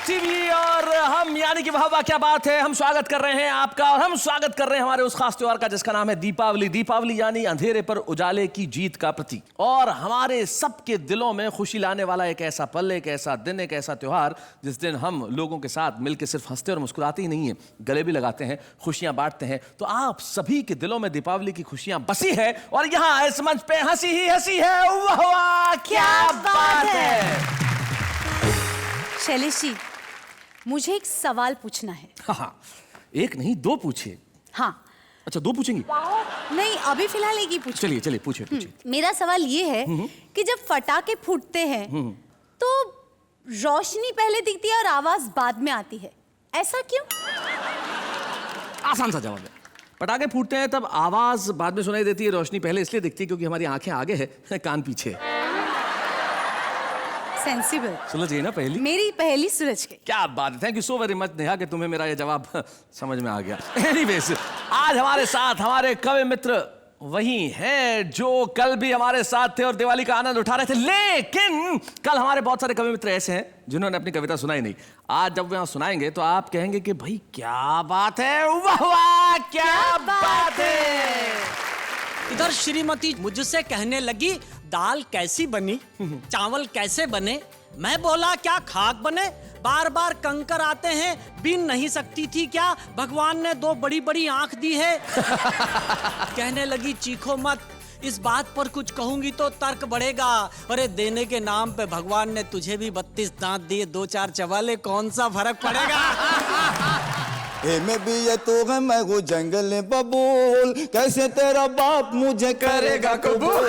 TV और हम यानी कि वाह क्या बात है, हम स्वागत कर रहे हैं आपका और हम स्वागत कर रहे हैं हमारे उस खास त्योहार का जिसका नाम है दीपावली। दीपावली यानी अंधेरे पर उजाले की जीत का प्रतीक और हमारे सबके दिलों में खुशी लाने वाला एक ऐसा पल, एक ऐसा दिन, एक ऐसा त्योहार जिस दिन हम लोगों के साथ मिलकर सिर्फ हंसते और मुस्कुराते ही नहीं है, गले भी लगाते हैं, खुशियां बांटते हैं। तो आप सभी के दिलों में दीपावली की खुशियां बसी है और यहाँ इस मंच पे हंसी ही हंसी है। वाह वाह क्या बात है। शैलेश जी, मुझे एक सवाल पूछना है। हाँ, एक नहीं दो पूछिए। हाँ। अच्छा, दो पूछेंगी? नहीं, अभी फिलहाल एक ही पूछो। चलिए चलिए पूछिए। मेरा सवाल ये है कि जब पटाखे फूटते हैं तो रोशनी पहले दिखती है और आवाज बाद में आती है, ऐसा क्यों? आसान सा जवाब है। पटाखे फूटते हैं तब आवाज बाद में सुनाई देती है, रोशनी पहले इसलिए दिखती है क्योंकि हमारी आंखें आगे है, कान पीछे। सेंसिबल। सुलझ गई ना पहली? मेरी पहली सुलझ गई। क्या बात है, thank you so very much Neha कि तुम्हें मेरा ये जवाब समझ में आ गया। एनीवेज, आज हमारे साथ हमारे कवि मित्र वही हैं जो कल भी हमारे साथ थे और दिवाली का आनंद उठा रहे थे, लेकिन कल हमारे बहुत सारे कवि मित्र ऐसे हैं जिन्होंने अपनी कविता सुनाई नहीं। आज जब वे यहाँ सुनाएंगे तो आप कहेंगे कि भाई क्या बात है, वाह वाह क्या बात है। इधर श्रीमती मुझसे कहने लगी दाल कैसी बनी, चावल कैसे बने। मैं बोला क्या खाक बने, बार बार कंकर आते हैं, बीन नहीं सकती थी क्या, भगवान ने दो बड़ी बड़ी आंख दी है। कहने लगी चीखो मत, इस बात पर कुछ कहूंगी तो तर्क बढ़ेगा। अरे देने के नाम पे भगवान ने तुझे भी 32 दांत दिए, 2-4 चबाले, कौन सा फर्क पड़ेगा। में भी ये तो है मैं वो जंगल बबूल, कैसे तेरा बाप मुझे करेगा कबूल।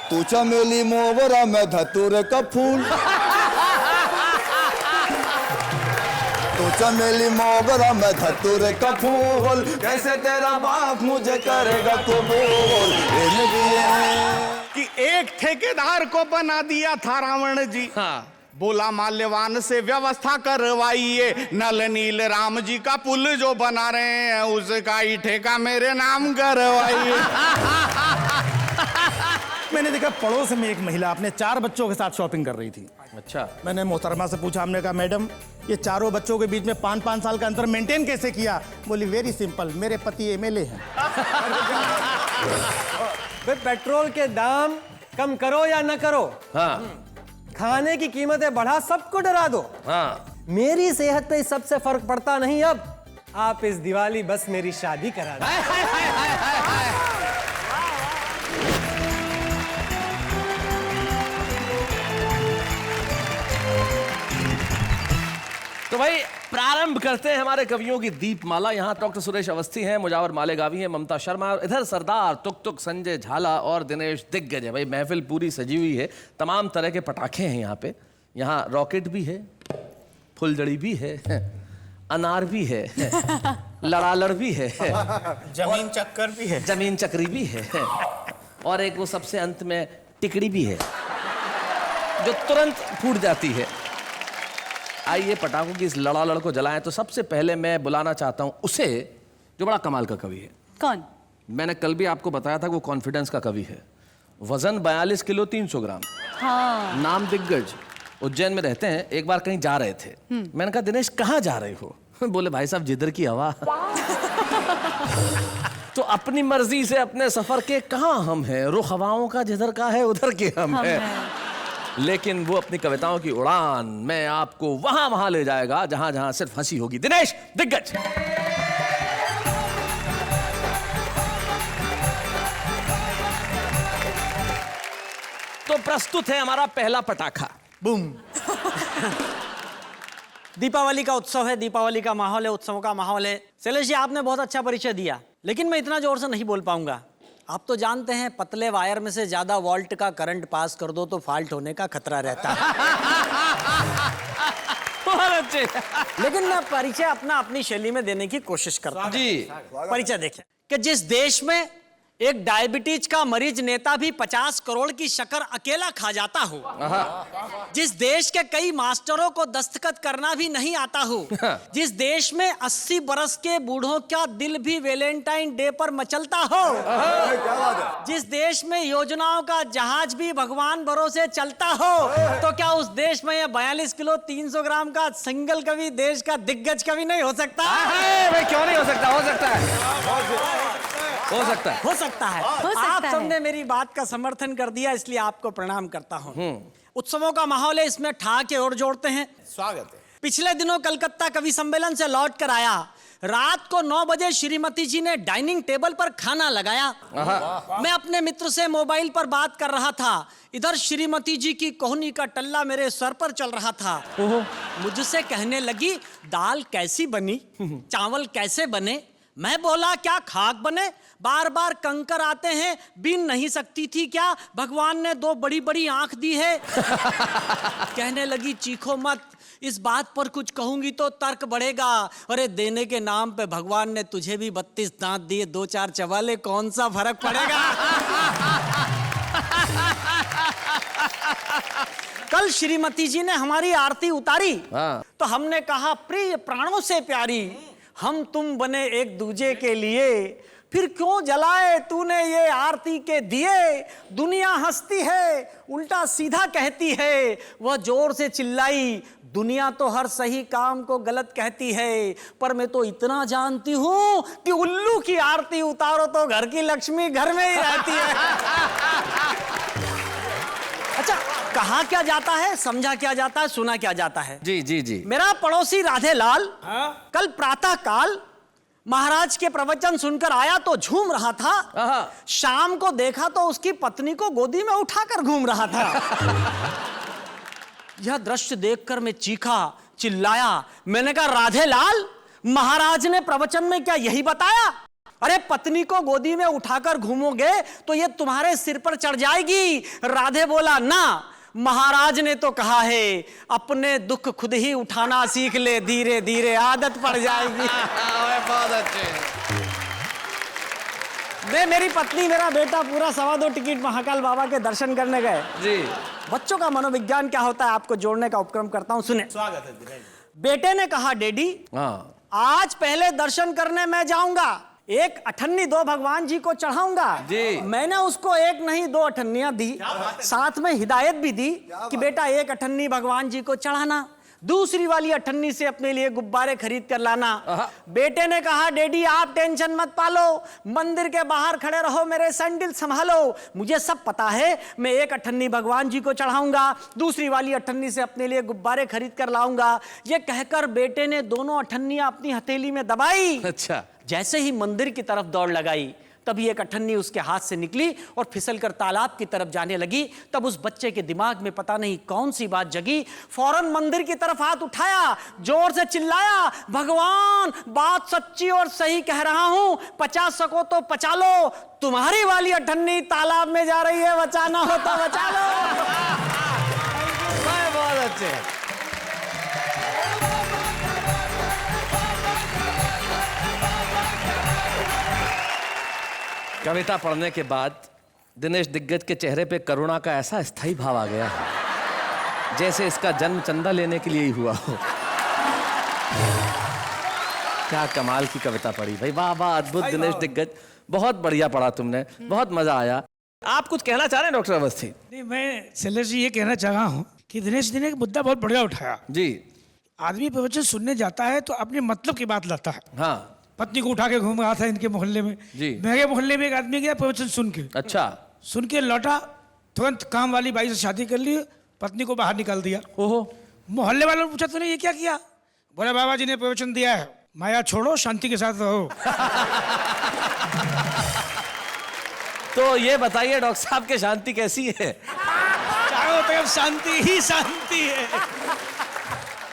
तू चमेली मोगरा मैं धतूरे का फूल, तू चमेली मोगरा मैं धतूरे का फूल, कैसे तेरा बाप मुझे करेगा कबूल। कि एक ठेकेदार को बना दिया था रावण जी। हाँ। बोला माल्यवान से व्यवस्था करवाइए, नल नील राम जी का पुल जो बना रहे हैं उसका ही ठेका मेरे नाम करवाइए। मैंने देखा पड़ोस में एक महिला अपने 4 बच्चों के साथ शॉपिंग कर रही थी। अच्छा। मैंने मोहतरमा से पूछा, हमने कहा मैडम ये चारों बच्चों के बीच में 5-5 साल का अंतर मेंटेन कैसे किया? बोली वेरी सिंपल, मेरे पति एमएलए हैं। पेट्रोल के दाम कम करो या न करो, हाँ। खाने की कीमतें बढ़ा सबको डरा दो, हाँ। मेरी सेहत पे सबसे फर्क पड़ता नहीं। अब आप इस दिवाली बस मेरी शादी करा दो। तो भाई प्रारंभ करते हैं हमारे कवियों की दीपमाला। यहाँ डॉक्टर सुरेश अवस्थी हैं, मुजावर मालेगावी हैं, ममता शर्मा, और इधर सरदार तुक तुक, संजय झाला और दिनेश दिग्गज है। भाई महफिल पूरी सजी हुई है, तमाम तरह के पटाखे हैं यहाँ पे। यहाँ रॉकेट भी है, फुलझड़ी भी है, अनार भी है, लड़ालड़ भी है, जमीन चक्कर भी है, जमीन चक्री भी है, और एक वो सबसे अंत में टिकड़ी भी है जो तुरंत फूट जाती है। आइए पटाखों की इस लड़ालड़ को जलाएं। तो सबसे पहले मैं बुलाना चाहता हूं उसे जो बड़ा कमाल का कवि है। कौन? मैंने कल भी आपको बताया था वो कॉन्फिडेंस का कवि है। वजन 42 किलो 300 ग्राम। हाँ। नाम दिग्गज, उज्जैन में रहते हैं। एक बार कहीं जा रहे थे, मैंने कहा दिनेश कहाँ जा रहे हो? बोले भाई साहब जिधर की हवा। तो अपनी मर्जी से अपने सफर के कहाँ हम हैं, रुख हवाओं का जिधर का है उधर के हम हैं। लेकिन वो अपनी कविताओं की उड़ान में आपको वहां वहां ले जाएगा जहां जहां सिर्फ हंसी होगी। दिनेश दिग्गज। तो प्रस्तुत है हमारा पहला पटाखा। बूम। दीपावली का उत्सव है, दीपावली का माहौल है, उत्सवों का माहौल है। शैलेश जी आपने बहुत अच्छा परिचय दिया, लेकिन मैं इतना जोर से नहीं बोल पाऊंगा। आप तो जानते हैं पतले वायर में से ज्यादा वोल्ट का करंट पास कर दो तो फॉल्ट होने का खतरा रहता है। बहुत अच्छे। लेकिन मैं परिचय अपनी शैली में देने की कोशिश करता हूं। जी। परिचय देखें कि जिस देश में एक डायबिटीज का मरीज नेता भी 50 करोड़ की शक्कर अकेला खा जाता हो, जिस देश के कई मास्टरों को दस्तखत करना भी नहीं आता हो, जिस देश में 80 बरस के बूढ़ों का दिल भी वैलेंटाइन डे पर मचलता हो, जिस देश में योजनाओं का जहाज भी भगवान भरोसे चलता हो, तो क्या उस देश में यह 42 किलो 300 ग्राम का सिंगल कवि देश का दिग्गज कवि नहीं हो सकता? भाई क्यों नहीं हो सकता? हो सकता है, हो सकता है, हो सकता है। हो सकता आप है। सबने मेरी बात का समर्थन कर दिया, इसलिए आपको प्रणाम करता हूँ। उत्सवों का माहौल है, इसमें ठहाके और जोड़ते हैं। स्वागत है। पिछले दिनों कलकत्ता कवि सम्मेलन से लौट कर आया, रात को 9 बजे श्रीमती जी ने डाइनिंग टेबल पर खाना लगाया। मैं अपने मित्र से मोबाइल पर बात कर रहा था, इधर श्रीमती जी की कोहनी का टल्ला मेरे सर पर चल रहा था। मुझसे कहने लगी, दाल कैसी बनी, चावल कैसे बने? मैं बोला, क्या खाक बने? बार बार कंकर आते हैं, बीन नहीं सकती थी क्या? भगवान ने 2 बड़ी बड़ी आंख दी है। कहने लगी, चीखो मत, इस बात पर कुछ कहूंगी तो तर्क बढ़ेगा। अरे देने के नाम पे भगवान ने तुझे भी 32 दांत दिए, 2-4 चबाले, कौन सा फर्क पड़ेगा? कल श्रीमती जी ने हमारी आरती उतारी, तो हमने कहा, प्रिय प्राणों से प्यारी, हम तुम बने एक दूजे के लिए, फिर क्यों जलाए तूने ये आरती के दिए? दुनिया हंसती है, उल्टा सीधा कहती है। वह जोर से चिल्लाई, दुनिया तो हर सही काम को गलत कहती है, पर मैं तो इतना जानती हूं कि उल्लू की आरती उतारो तो घर की लक्ष्मी घर में ही रहती है। अच्छा, कहा क्या जाता है, समझा क्या जाता है, सुना क्या जाता है? जी जी जी। मेरा पड़ोसी राधेलाल कल प्रातः काल महाराज के प्रवचन सुनकर आया तो झूम रहा था। शाम को देखा तो उसकी पत्नी को गोदी में उठाकर घूम रहा था। यह दृश्य देखकर मैं चीखा, चिल्लाया। मैंने कहा, राधेलाल, महाराज ने प्रवचन में क्या यही बताया? अरे पत्नी को गोदी में उठाकर घूमोगे तो ये तुम्हारे सिर पर चढ़ जाएगी। राधे बोला, ना, महाराज ने तो कहा है, अपने दुख खुद ही उठाना सीख ले, धीरे धीरे आदत पड़ जाएगी। बहुत अच्छे। मैं, मेरी पत्नी, मेरा बेटा पूरा 2.25 टिकट महाकाल बाबा के दर्शन करने गए। जी। बच्चों का मनोविज्ञान क्या होता है आपको जोड़ने का उपक्रम करता हूं, सुने। स्वागत है। बेटे ने कहा, डैडी, आज पहले दर्शन करने मैं जाऊंगा, 1 अठन्नी 2 भगवान जी को चढ़ाऊंगा। जी। मैंने उसको 1 नहीं 2 अठन्नियां दी, साथ में हिदायत भी दी कि बेटा 1 अठन्नी भगवान जी को चढ़ाना, दूसरी वाली अठन्नी से अपने लिए गुब्बारे खरीद कर लाना। बेटे ने कहा, डैडी आप टेंशन मत पालो, मंदिर के बाहर खड़े रहो, मेरे सैंडल संभालो, मुझे सब पता है। मैं 1 अठन्नी भगवान जी को चढ़ाऊंगा, दूसरी वाली अठन्नी से अपने लिए गुब्बारे खरीद कर लाऊंगा। ये कहकर बेटे ने दोनों अठन्नियां अपनी हथेली में दबाई। अच्छा। जैसे ही मंदिर की तरफ दौड़ लगाई, तभी 1 अठन्नी उसके हाथ से निकली और फिसलकर तालाब की तरफ जाने लगी। तब उस बच्चे के दिमाग में पता नहीं कौन सी बात जगी, फौरन मंदिर की तरफ हाथ उठाया, जोर से चिल्लाया, भगवान, बात सच्ची और सही कह रहा हूं, 50 सको तो पचा लो, तुम्हारी वाली अठन्नी तालाब में जा रही है, बचाना हो तो बचा लो। बहुत अच्छे। कविता पढ़ने के बाद दिनेश दिग्गज के चेहरे पे करुणा का ऐसा स्थायी भाव आ गया है, जैसे इसका जन्म चंदा लेने के लिए ही हुआ हो। क्या कमाल की कविता पढ़ी भाई, वाह वाह, अद्भुत। दिनेश दिग्गज, बहुत बढ़िया पढ़ा तुमने, बहुत मजा आया। आप कुछ कहना चाह रहे हैं डॉक्टर अवस्थी? नहीं, मैं शैलेश जी ये कहना चाह रहा हूँ कि दिनेश जी ने एक मुद्दा बहुत बढ़िया उठाया। जी। आदमी प्रवचन सुनने जाता है तो अपने मतलब की बात लाता है। हाँ। पत्नी को उठा के घूम रहा था इनके मोहल्ले में। जी। मेरे मोहल्ले में एक आदमी गया प्रवचन सुन के। अच्छा। सुन के लौटा, तुरंत काम वाली बाई से शादी कर ली, पत्नी को बाहर निकाल दिया। ओहो। मोहल्ले वालों ने पूछा, तूने ये क्या किया? बोले, बाबा जी ने प्रवचन दिया है, माया छोड़ो, शांति के साथ रहो। तो ये बताइए डॉक्टर साहब के शांति कैसी है? चारों तरफ शांति ही शांति है।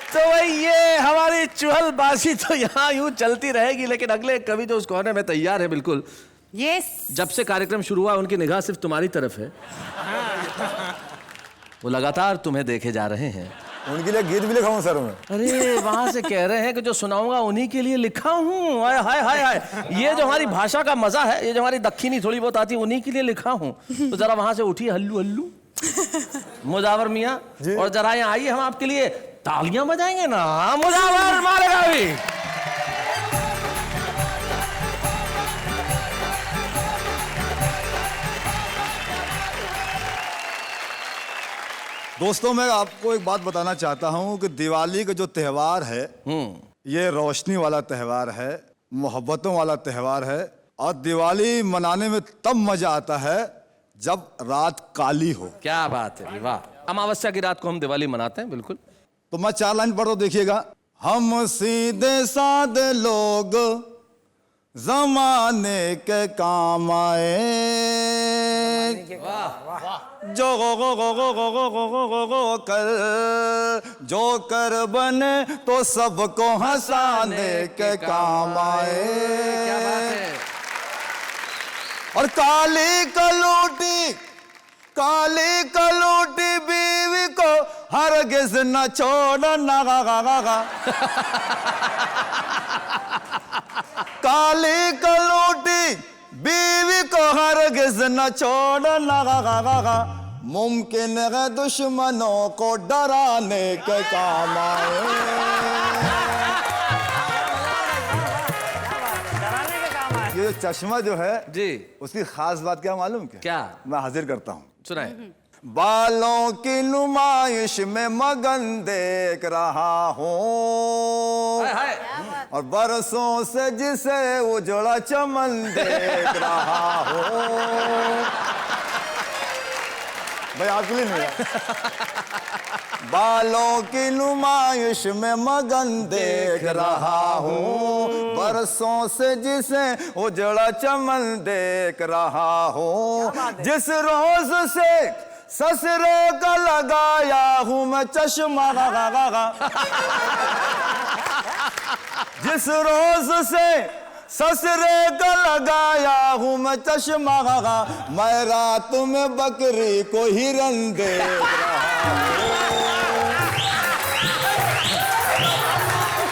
तो भाई ये हमारी चुहलबाजी तो यहाँ यूं चलती रहेगी, लेकिन अगले कवि जो उस कोने में तैयार है बिल्कुल। यस। जब से कार्यक्रम शुरू हुआ उनकी निगाह सिर्फ तुम्हारी तरफ है, वो लगातार तुम्हें देखे जा रहे हैं। उनके लिए गीत भी लिखा हूँ सर मैं। अरे वहां से कह रहे हैं कि जो सुनाऊंगा उन्हीं के लिए लिखा हूँ। हाय हाय हाय हाय, ये जो हमारी भाषा का मजा है, ये जो हमारी दक्षिणी थोड़ी बहुत आती है, उन्हीं के लिए लिखा हूँ। तो जरा वहां से उठिए हल्लू हल्लू मुजावर मियाँ, और जरा यहाँ आइए, हम आपके लिए तालियां बजाएंगे ना। मुजावर मारेगा भी। दोस्तों मैं आपको एक बात बताना चाहता हूँ कि दिवाली का जो त्योहार है ये रोशनी वाला त्योहार है, मोहब्बतों वाला त्योहार है, और दिवाली मनाने में तब मजा आता है जब रात काली हो। क्या बात है, वाह। अमावस्या की रात को हम दिवाली मनाते हैं, बिल्कुल। तो मैं 4 लाइन पढ़ दो, देखिएगा। हम सीधे साधे लोग जमाने के काम आए, जो कर जो कर बने तो सबको हंसाने के काम आए। क्या बात है। और काली कलूटी बीवी को हरगिज न छोड़ना। काली कलूटी बीवी को हरगिज न छोड़ना, मुमकिन है दुश्मनों को डराने के काम आए। ये चश्मा जो है जी, उसकी खास बात क्या मालूम क्या? मैं हाजिर करता हूँ, सुनाए। बालों की नुमाइश में मगन देख रहा हूँ, और बरसों से जिसे उजड़ा चमन देख रहा हूँ। भाई आपके लिए नहीं है। बालों की नुमाइश में मगन देख रहा हूँ, बरसों से जिसे उजड़ा चमन देख रहा हूँ। जिस रोज से ससुरे का लगाया हूँ मैं चश्मा, जिस रोज से ससुरे का लगाया हूँ मैं चश्मा, मैं रात में बकरी को हिरन देख रहा हूँ।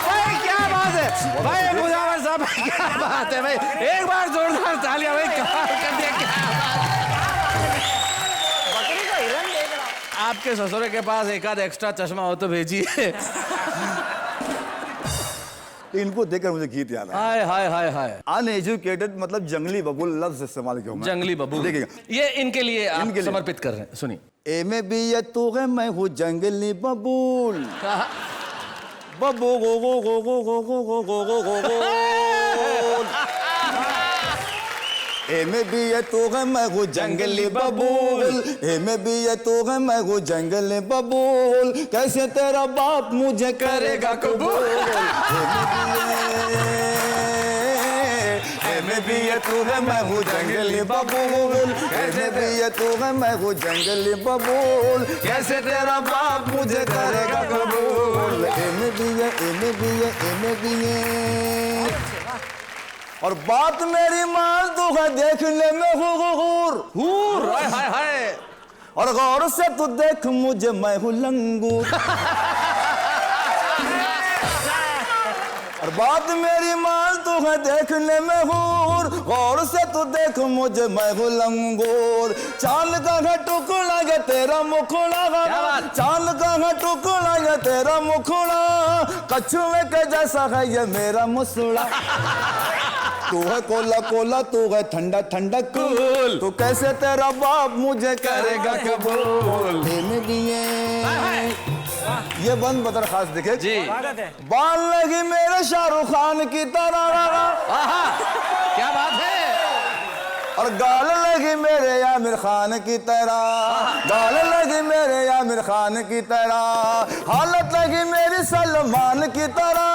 भाई क्या बात है भाई, मुजावर साहब क्या बात है भाई, एक बार जोरदार तालियां भाई, कमाल कर दिया। क्या आपके ससुरे के पास एक आध एक्स्ट्रा चश्मा हो तो भेजिए। इनको देखकर मुझे गीत याद आया। हाय हाय हाय हाय। अनएजुकेटेड मतलब जंगली बबूल लफ्ज इस्तेमाल किया मैं। जंगली बबूल, देखिएगा, ये इनके लिए आप इनके लिए समर्पित कर रहे हैं, सुनिए। ए में भी ये तू है, मैं हूँ जंगली बबूल, बबू गो गो गो गो गो गो गो गो गो गो गो। ए में भी ये तू है, मैं हूँ जंगली बबूल, ए में भी ये तू है, मैं हूँ जंगली बबूल, कैसे तेरा बाप मुझे करेगा कबूल। ए में भी ये तू है, मैं हूँ जंगली बबूल, कैसे भी ये तू है, मैं हूँ जंगली बबूल, कैसे तेरा बाप मुझे करेगा कबूल। ए में भी ये, ए में भी ये, ए में भी ये। और बात मेरी मान तू है देखने में हूर, हाय हाय हाय। और गौर से तू देख मुझे, मैं हूँ लंगूर। और बात मेरी मान तू है देखने में हूर, गौर से तू देख मुझे, मैं हूँ लंगूर। चांद का है टुकड़ा ये तेरा मुखड़ा, चांद का है टुकड़ा ये तेरा मुखड़ा, कछुए के जैसा है ये मेरा मुसड़ा। तू है कोला कोला, तू है ठंडा ठंडा कूल, तू कैसे तेरा बाप मुझे करेगा कबूल। ये बंद बदर खास देखे जी, बाल लगी मेरे शाहरुख खान की तरह, क्या बात है। और गाल लगी मेरे आमिर खान की तरह, गाल लगी मेरे आमिर खान की तरह, हालत लगी मेरी सलमान की तरह,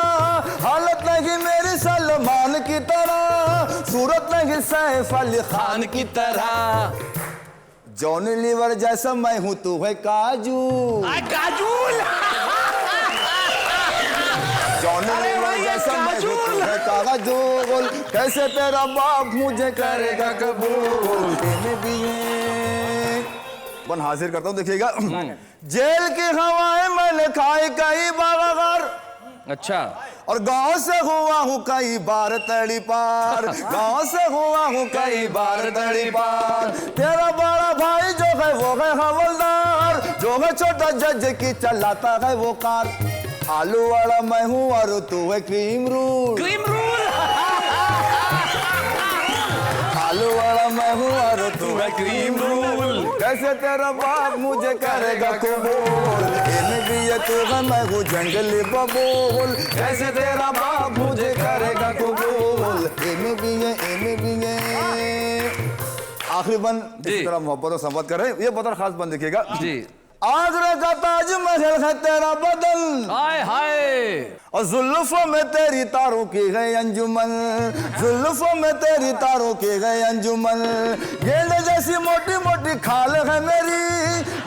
हालत लगी मेरी सलमान की तरह, सूरत लगी सैफ अली खान की तरह। जॉनी लीवर जैसा मैं हूँ, तू है काजू, काजूल। जॉनी लीवर जैसा मैं हूँ, तू है काजूल, कैसे तेरा बाप मुझे करेगा कबूल। वन हाजिर करता हूँ, देखिएगा। जेल की हवाएं मैंने खाई कई बार, अच्छा, और गांव से हुआ हूँ कई बार तड़ी पार, गांव से हुआ हूँ कई बार तड़ी पार। तेरा बड़ा भाई जो है वो है हवलदार, जो है छोटा जज की चलाता है वो कार। आलू वाला मैं हूँ और तू है क्रीम रूल, क्रीम रूल। आलू वाला मैं हूँ और तू है क्रीम रूल। कैसे तेरा बाप मुझे करेगा कबूल, इनमें भी ये तू है मैं हूँ जंगली बबूल। कैसे तेरा बाप मुझे करेगा कबूल, इनमें भी ये आखिरी बंद जिस तरह मोहब्बत और संवाद कर रहे हैं, ये बहुत खास बंद देखिएगा जी। आगरा का ताजमहल है तेरा बदन, हाय हाय, और जुल्फों में तेरी तारों की गई अंजुमन, जुल्फों में तेरी तारों की गई अंजुमन। गेंदे जैसी मोटी मोटी खाल है मेरी,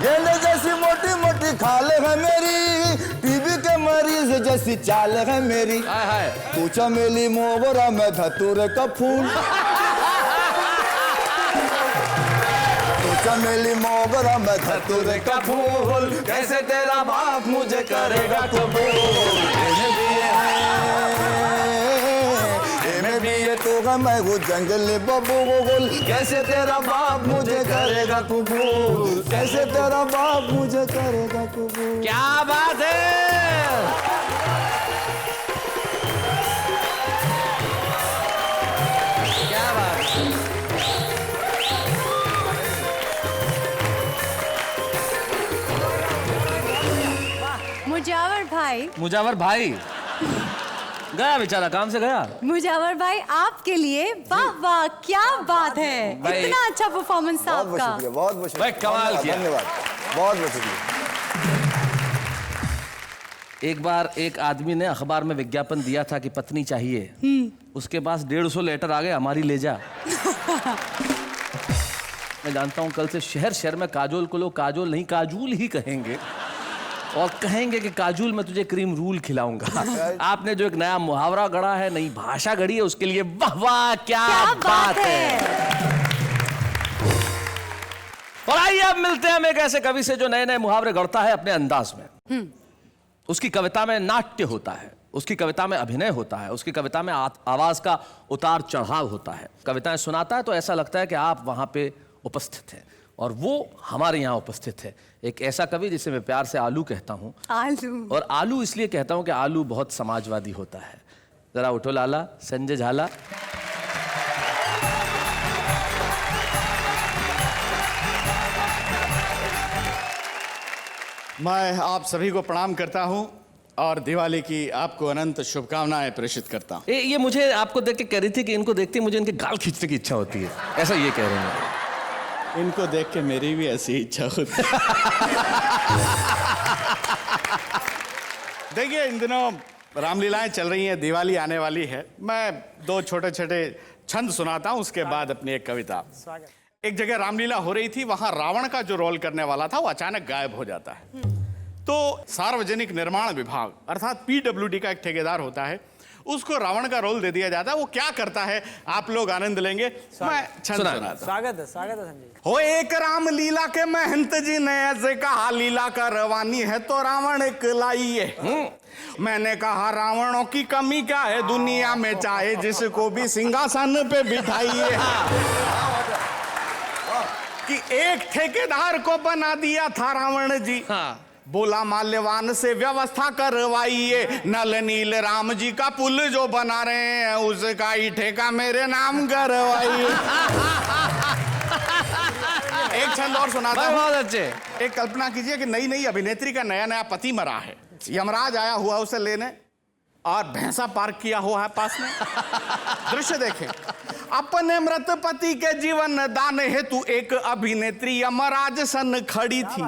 गेंदे जैसी मोटी मोटी खाल है मेरी। टीबी के मरीज जैसी चाल है मेरी। हाय हाय, तू चमेली मोगरा मैं धतूरे का फूल, चमेली मोगरा मैं धतूरे का फूल। कैसे तेरा बाप मुझे करेगा कबूल, इनमें भी ये तू है मैं हूँ जंगली बबूल। कैसे तेरा बाप मुझे करेगा कबूल, कैसे तेरा बाप मुझे करेगा कबूल। क्या बात है। क्या बात है। मुजावर भाई गया बेचारा, काम से गया। मुजावर भाई आपके लिए वाह वाह, क्या बात है, भाई, इतना अच्छा परफॉर्मेंस था आपका। बहुत बहुत भाई कमाल किया, धन्यवाद, बहुत बहुत शुक्रिया। एक बार एक आदमी ने अखबार में विज्ञापन दिया था कि पत्नी चाहिए, उसके पास 150 लेटर आ गए, हमारी ले जा। मैं जानता हूं कल से शहर शहर में काजोल को लोग काजोल नहीं काजूल ही कहेंगे, और कहेंगे कि काजूल मैं तुझे क्रीम रूल खिलाऊंगा। आपने जो एक नया मुहावरा गढ़ा है, नई भाषा गढ़ी है, उसके लिए वाह वाह, क्या बात है। और आइए अब मिलते हैं हम एक ऐसे कवि से जो नए नए मुहावरे गढ़ता है अपने अंदाज में। उसकी कविता में नाट्य होता है, उसकी कविता में अभिनय होता है, उसकी कविता में आवाज का उतार चढ़ाव होता है। कविताएं सुनाता है तो ऐसा लगता है कि आप वहां पे उपस्थित हैं, और वो हमारे यहाँ उपस्थित है। एक ऐसा कवि जिसे मैं प्यार से आलू कहता हूँ। आलू, और आलू इसलिए कहता हूँ कि आलू बहुत समाजवादी होता है। जरा उठो लाला, संजय झाला। मैं आप सभी को प्रणाम करता हूं और दिवाली की आपको अनंत शुभकामनाएं प्रेषित करता हूं। ये मुझे आपको देख के कह रही थी कि इनको देखते मुझे इनके गाल खींचने की इच्छा होती है, ऐसा ये कह रहे हैं। इनको देख के मेरी भी ऐसी इच्छा होती है। देखिए, इन दिनों रामलीलाएं चल रही हैं, दिवाली आने वाली है। मैं दो छोटे छोटे छंद सुनाता हूं, उसके बाद अपनी एक कविता। एक जगह रामलीला हो रही थी, वहां रावण का जो रोल करने वाला था वो अचानक गायब हो जाता है। तो सार्वजनिक निर्माण विभाग अर्थात PWD का एक ठेकेदार होता है, उसको रावण का रोल दे दिया जाता है। वो क्या करता है आप लोग आनंद लेंगे। मैं छंद सुनाता। स्वागत है संजय। हो एक राम लीला के महंत जी ने ऐसे कहा, लीला का रवानी है तो रावण लाइए। मैंने कहा रावणों की कमी क्या है दुनिया में, चाहे जिसको भी सिंहासन पे बिठाइए। कि एक ठेकेदार को बना दिया था रावण जी। बोला माल्यवान से व्यवस्था करवाइए, नल नील राम जी का पुल जो बना रहे हैं उसका ही ठेका मेरे नाम करवाइए। एक छंद और सुनाता हूं। बहुत अच्छे। एक कल्पना कीजिए कि नई नई अभिनेत्री का नया नया पति मरा है, यमराज आया हुआ उसे लेने, और भैंसा पार्क किया हुआ है पास में। दृश्य देखें, अपने मृत पति के जीवन दान हेतु एक अभिनेत्री यमराज सन खड़ी थी।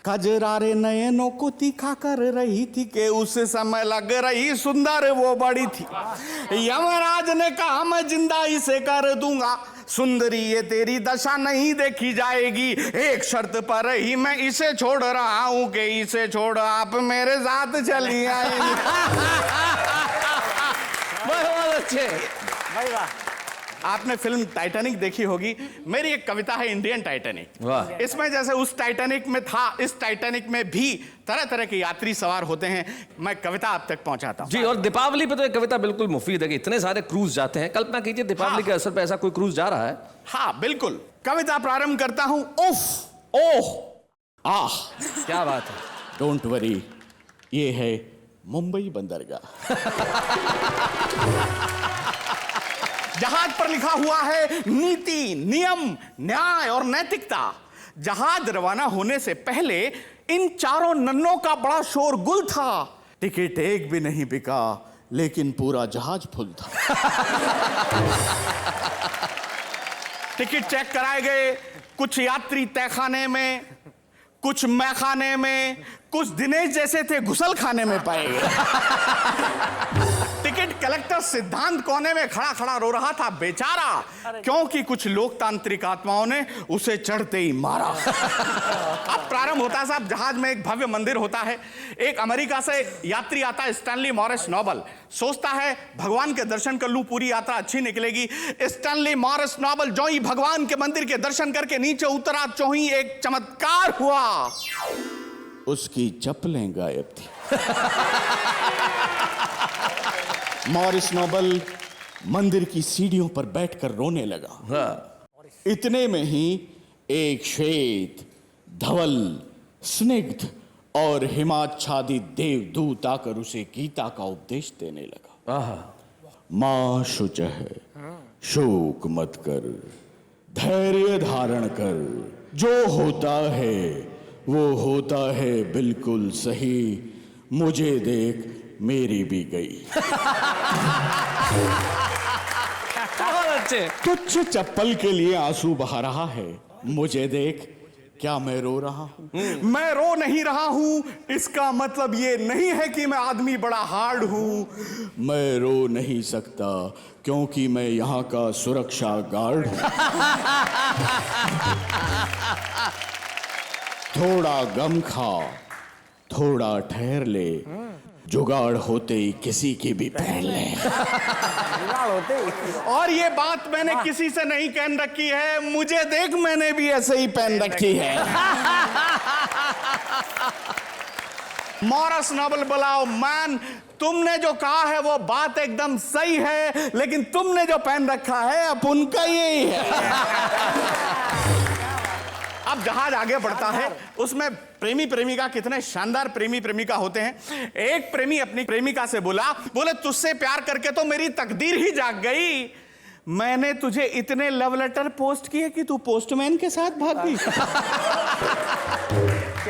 कजरारे नयनों को तीखा कर रही थी कि उस समय लग रही सुंदर वो बड़ी थी। यमराज ने कहा मैं जिंदा इसे कर दूंगा, सुंदरी ये तेरी दशा नहीं देखी जाएगी, एक शर्त पर ही मैं इसे छोड़ रहा हूं कि इसे छोड़ आप मेरे साथ चली आएंगी। बहुत अच्छे। भाई वाह। आपने फिल्म टाइटैनिक देखी होगी। मेरी एक कविता है इंडियन टाइटैनिक। वाह। इसमें जैसे उस टाइटैनिक में था, इस टाइटैनिक में भी तरह तरह के यात्री सवार होते हैं। मैं कविता आप तक पहुंचाता हूं। जी, और दीपावली पे तो एक कविता बिल्कुल मुफीद है कि इतने सारे क्रूज जाते हैं। कल्पना कीजिए दीपावली हाँ। के अवसर पे ऐसा कोई क्रूज जा रहा है। हाँ बिल्कुल, कविता प्रारंभ करता हूं। उफ, ओह, आह। क्या बात है। डोंट वरी, ये है मुंबई बंदरगाह। जहाज पर लिखा हुआ है नीति, नियम, न्याय और नैतिकता। जहाज रवाना होने से पहले इन चारों नन्नों का बड़ा शोरगुल था। टिकट एक भी नहीं बिका, लेकिन पूरा जहाज फुल था। टिकट चेक कराए गए, कुछ यात्री तहखाने में, कुछ मैखाने में, कुछ दिनेश जैसे थे घुसल खाने में पाए गए। टिकट कलेक्टर सिद्धांत कोने में खड़ा खड़ा रो रहा था बेचारा, क्योंकि कुछ लोकतांत्रिक आत्माओं ने उसे चढ़ते ही मारा। अब प्रारंभ होता है साहब, जहाज में एक भव्य मंदिर होता है। एक अमेरिका से यात्री आता है, स्टैनली मॉरिस नोबल। सोचता है भगवान के दर्शन कर लूं, पूरी यात्रा अच्छी निकलेगी। स्टैनली मॉरिस नोबल जो ही भगवान के मंदिर के दर्शन करके नीचे उतरा, जो ही एक चमत्कार हुआ, उसकी चप्पलें गायब थी। मॉरिस नोबल मंदिर की सीढ़ियों पर बैठकर रोने लगा। इतने में ही एक श्वेत, धवल, स्निग्ध और हिमाच्छादित देवदूत आकर उसे गीता का उपदेश देने लगा। मां शुचः, शोक मत कर, धैर्य धारण कर, जो होता है वो होता है बिल्कुल सही, मुझे देख मेरी भी गई। बहुत अच्छे। तुच्छ चप्पल के लिए आंसू बहा रहा है, मुझे देख क्या मैं रो रहा हूं? मैं रो नहीं रहा हूं, इसका मतलब ये नहीं है कि मैं आदमी बड़ा हार्ड हूं। मैं रो नहीं सकता क्योंकि मैं यहां का सुरक्षा गार्ड हूं। थोड़ा गम खा, थोड़ा ठहर ले, जुगाड़ होते ही किसी की भी पहन ले। और ये बात मैंने किसी से नहीं कहन रखी है, मुझे देख मैंने भी ऐसे ही पहन रखी है। मॉरिस नोबल बुलाओ, मैन तुमने जो कहा है वो बात एकदम सही है, लेकिन तुमने जो पहन रखा है अब उनका यही है। अब जहाज आगे बढ़ता है, उसमें प्रेमी प्रेमिका, कितने शानदार प्रेमी प्रेमिका होते हैं। एक प्रेमी अपनी प्रेमिका से बोले तुझसे प्यार करके तो मेरी तकदीर ही जाग गई। मैंने तुझे इतने लव लेटर पोस्ट किए कि तू पोस्टमैन के साथ भाग गई।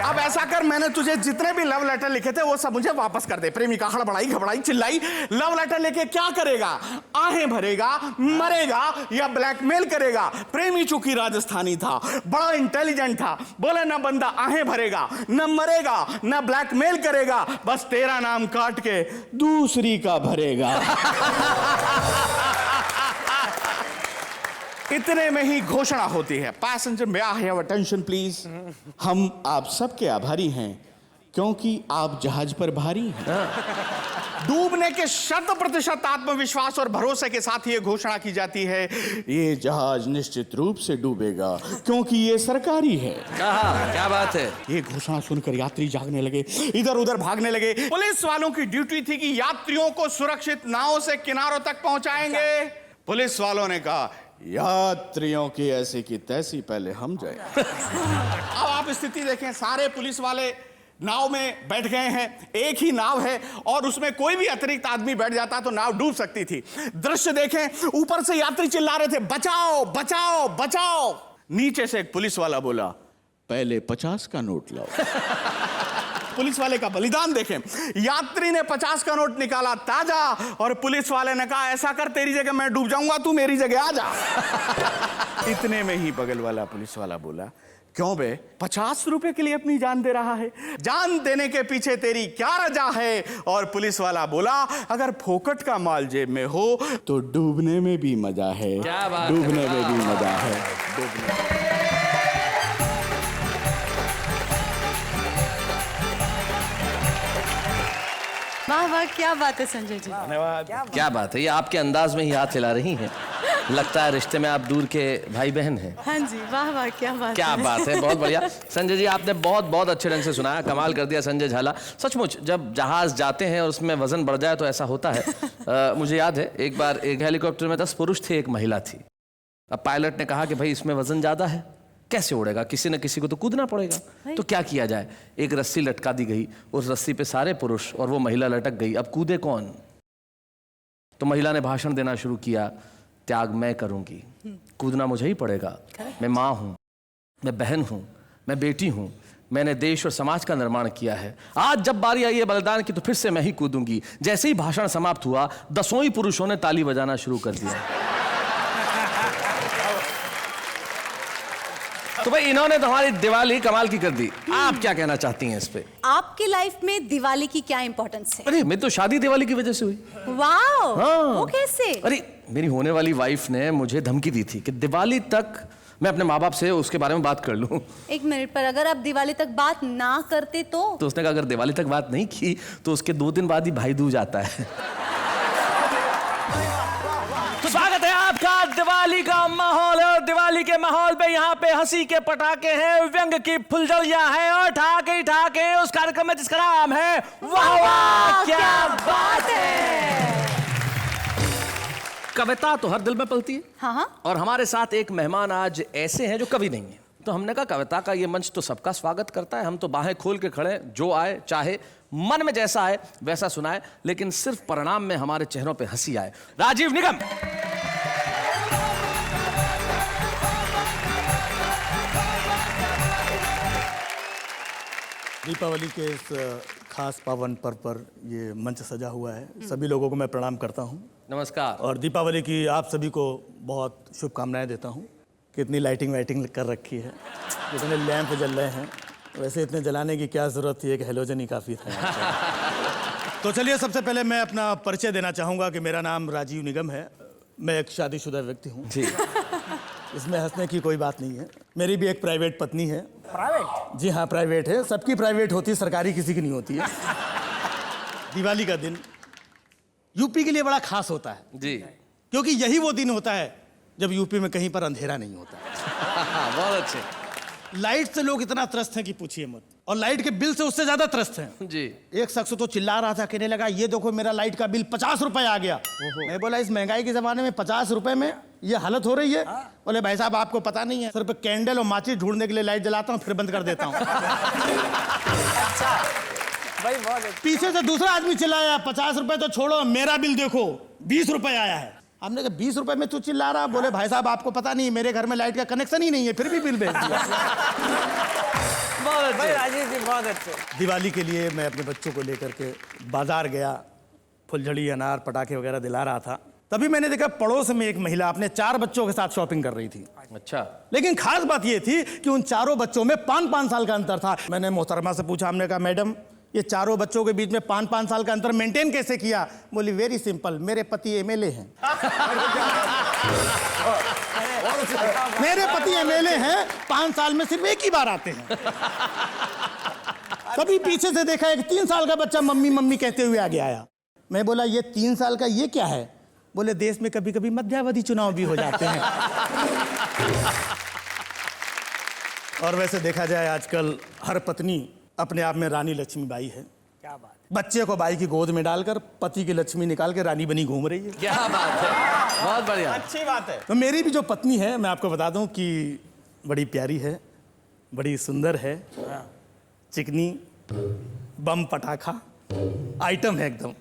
अब ऐसा कर, मैंने तुझे जितने भी लव लेटर लिखे थे वो सब मुझे वापस कर दे। प्रेमिका हड़बड़ाई, घबराई, चिल्लाई, लव लेटर लेके क्या करेगा? आहें भरेगा, मरेगा या ब्लैकमेल करेगा? प्रेमी चूंकि राजस्थानी था, बड़ा इंटेलिजेंट था, बोले ना बंदा आहें भरेगा, न मरेगा, न ब्लैकमेल करेगा, बस तेरा नाम काट के दूसरी का भरेगा। इतने में ही घोषणा होती है, passenger may I have attention please. हम आप सबके आभारी हैं क्योंकि आप जहाज पर भारी हैं। डूबने के 100% आत्मविश्वास और भरोसे के साथ ये घोषणा की जाती है, ये जहाज निश्चित रूप से डूबेगा क्योंकि ये सरकारी है। क्या बात है। ये घोषणा सुनकर यात्री जागने लगे, इधर उधर भागने लगे। पुलिस वालों की ड्यूटी थी कि यात्रियों को सुरक्षित नावों से किनारों तक पहुंचाएंगे। पुलिस वालों ने कहा यात्रियों की ऐसी की तैसी पहले हम जाए। अब आप स्थिति देखें, सारे पुलिस वाले नाव में बैठ गए हैं, एक ही नाव है और उसमें कोई भी अतिरिक्त आदमी बैठ जाता तो नाव डूब सकती थी। दृश्य देखें, ऊपर से यात्री चिल्ला रहे थे बचाओ बचाओ बचाओ। नीचे से एक पुलिस वाला बोला पहले 50 का नोट लाओ। पुलिस वाले का बलिदान देखें, यात्री ने 50 का नोट निकाला ताजा और पुलिस वाले ने कहा ऐसा कर, तेरी जगह मैं डूब जाऊंगा, तू मेरी जगह आ जा। इतने में ही बगल वाला पुलिस वाला बोला क्यों बे, 50 रुपए के लिए अपनी जान दे रहा है, जान देने के पीछे तेरी क्या रजा है? और पुलिस वाला बोला अगर फोकट का माल जेब में हो तो डूबने में भी मजा है, डूबने में भी मजा है, डूबने। वाह वाह, क्या बात है संजय जी। क्या बात है, ये आपके अंदाज में ही हाथ हिला रही हैं। लगता है रिश्ते में आप दूर के भाई बहन हैं। हाँ जी, वाह वाह, क्या बात क्या है। बात है, बहुत बढ़िया। संजय जी आपने बहुत बहुत अच्छे ढंग से सुनाया, कमाल कर दिया संजय झाला। सचमुच जब जहाज जाते हैं और उसमें वजन बढ़ जाए तो ऐसा होता है। मुझे याद है एक बार एक हेलीकॉप्टर में 10 पुरुष थे, एक महिला थी। अब पायलट ने कहा कि भाई इसमें वजन ज्यादा है, कैसे उड़ेगा, किसी न किसी को तो कूदना पड़ेगा। तो क्या किया जाए, एक रस्सी लटका दी गई, उस रस्सी पे सारे पुरुष और वो महिला लटक गई। अब कूदे कौन? तो महिला ने भाषण देना शुरू किया, त्याग मैं करूंगी, कूदना मुझे ही पड़ेगा। मैं माँ हूं, मैं बहन हूं, मैं बेटी हूं, मैंने देश और समाज का निर्माण किया है। आज जब बारी आई है बलिदान की तो फिर से मैं ही कूदूंगी। जैसे ही भाषण समाप्त हुआ 10 ही पुरुषों ने ताली बजाना शुरू कर दिया। तो भाई इन्होंने तो हमारी दिवाली कमाल की कर दी। आप क्या कहना चाहती हैं इस पे? आपकी लाइफ में दिवाली की क्या इंपॉर्टेंस है? अरे मेरी तो शादी दिवाली की वजह से हुई। वाओ, हाँ। वो कैसे? अरे मेरी होने वाली वाइफ ने मुझे धमकी दी थी कि दिवाली तक मैं अपने माँ बाप से उसके बारे में बात कर लूं। एक मिनट, पर अगर आप दिवाली तक बात ना करते तो उसने कहा अगर दिवाली तक बात नहीं की तो उसके 2 दिन बाद ही भाई दूज आता है। तो स्वागत है आपका दिवाली का माहौल है और दिवाली के माहौल पे यहाँ पे हंसी के पटाखे हैं, व्यंग की फुलझड़ियां हैं और ठाके उस कार्यक्रम में जिसका नाम है वाह वाह क्या बात है। कविता तो हर दिल में पलती है। हाँ। और हमारे साथ एक मेहमान आज ऐसे हैं जो कवि नहीं है। तो हमने कहा कविता का ये मंच तो सबका स्वागत करता है, हम तो बाहें खोल के खड़े, जो आए चाहे मन में जैसा आए वैसा सुनाए, लेकिन सिर्फ परिणाम में हमारे चेहरों पे हंसी आए। राजीव निगम। दीपावली के इस खास पावन पर्व पर ये मंच सजा हुआ है। सभी लोगों को मैं प्रणाम करता हूँ नमस्कार। और दीपावली की आप सभी को बहुत शुभकामनाएं देता हूँ। कितनी लाइटिंग वाइटिंग कर रखी है, कितने लैंप जल रहे हैं। वैसे इतने जलाने की क्या ज़रूरत थी, एक हेलोजन ही काफ़ी था। तो चलिए सबसे पहले मैं अपना परिचय देना चाहूँगा कि मेरा नाम राजीव निगम है। मैं एक शादीशुदा व्यक्ति हूँ जी। इसमें हंसने की कोई बात नहीं है। मेरी भी एक प्राइवेट पत्नी है। प्राइवेट? जी हाँ, प्राइवेट है। सबकी प्राइवेट होती है, सरकारी किसी की नहीं होती है। दिवाली का दिन यूपी के लिए बड़ा खास होता है जी। क्योंकि यही वो दिन होता है जब यूपी में कहीं पर अंधेरा नहीं होता। बहुत अच्छे। लाइट से लोग इतना त्रस्त हैं कि पूछिए मत, और लाइट के बिल से उससे ज्यादा त्रस्त हैं। जी। एक शख्स तो चिल्ला रहा था, कहने लगा ये देखो मेरा लाइट का बिल 50 रुपए आ गया। मैं बोला इस महंगाई के जमाने में 50 रुपए में ये हालत हो रही है? बोले भाई साहब आपको पता नहीं है, सिर्फ कैंडल और माचिस ढूंढने के लिए लाइट जलाता हूँ फिर बंद कर देता हूँ। भाई बहुत पीछे से दूसरा आदमी चिल्लाया 50 रुपए तो छोड़ो, मेरा बिल देखो 20 रुपए आया है। हमने कहा 20 रुपए में तू चिल्ला रहा? बोले भाई साहब आपको पता नहीं, मेरे घर में लाइट का कनेक्शन ही नहीं है फिर भी बिल भेज दिया। बहुत भाई राजीव जी बहुत अच्छे। दिवाली के लिए मैं अपने बच्चों को लेकर के बाजार गया, फुलझड़ी अनार पटाखे वगैरह दिला रहा था। तभी मैंने देखा पड़ोस में एक महिला अपने 4 बच्चों के साथ शॉपिंग कर रही थी। अच्छा। लेकिन खास बात यह थी कि उन 4 बच्चों में 5-5 साल का अंतर था। मैंने मोहतरमा से पूछा, हमने कहा मैडम ये 4 बच्चों के बीच में 5-5 साल का अंतर मेंटेन कैसे किया? बोली वेरी सिंपल, मेरे पति एमएलए हैं। मेरे पति एमएलए हैं, 5 साल में सिर्फ एक ही बार आते हैं। तभी पीछे से देखा एक 3 साल का बच्चा मम्मी मम्मी कहते हुए आगे आया। मैं बोला ये 3 साल का ये क्या है? बोले देश में कभी कभी मध्यावधि चुनाव भी हो जाते हैं। और वैसे देखा जाए आजकल हर पत्नी अपने आप में रानी लक्ष्मीबाई है। क्या बात। बच्चे को बाई की गोद में डालकर पति की लक्ष्मी निकाल के रानी बनी घूम रही है। क्या बात है, बहुत बढ़िया। अच्छी बात है। तो मेरी भी जो पत्नी है मैं आपको बता दूं कि बड़ी प्यारी है, बड़ी सुंदर है, चिकनी बम पटाखा आइटम है एकदम।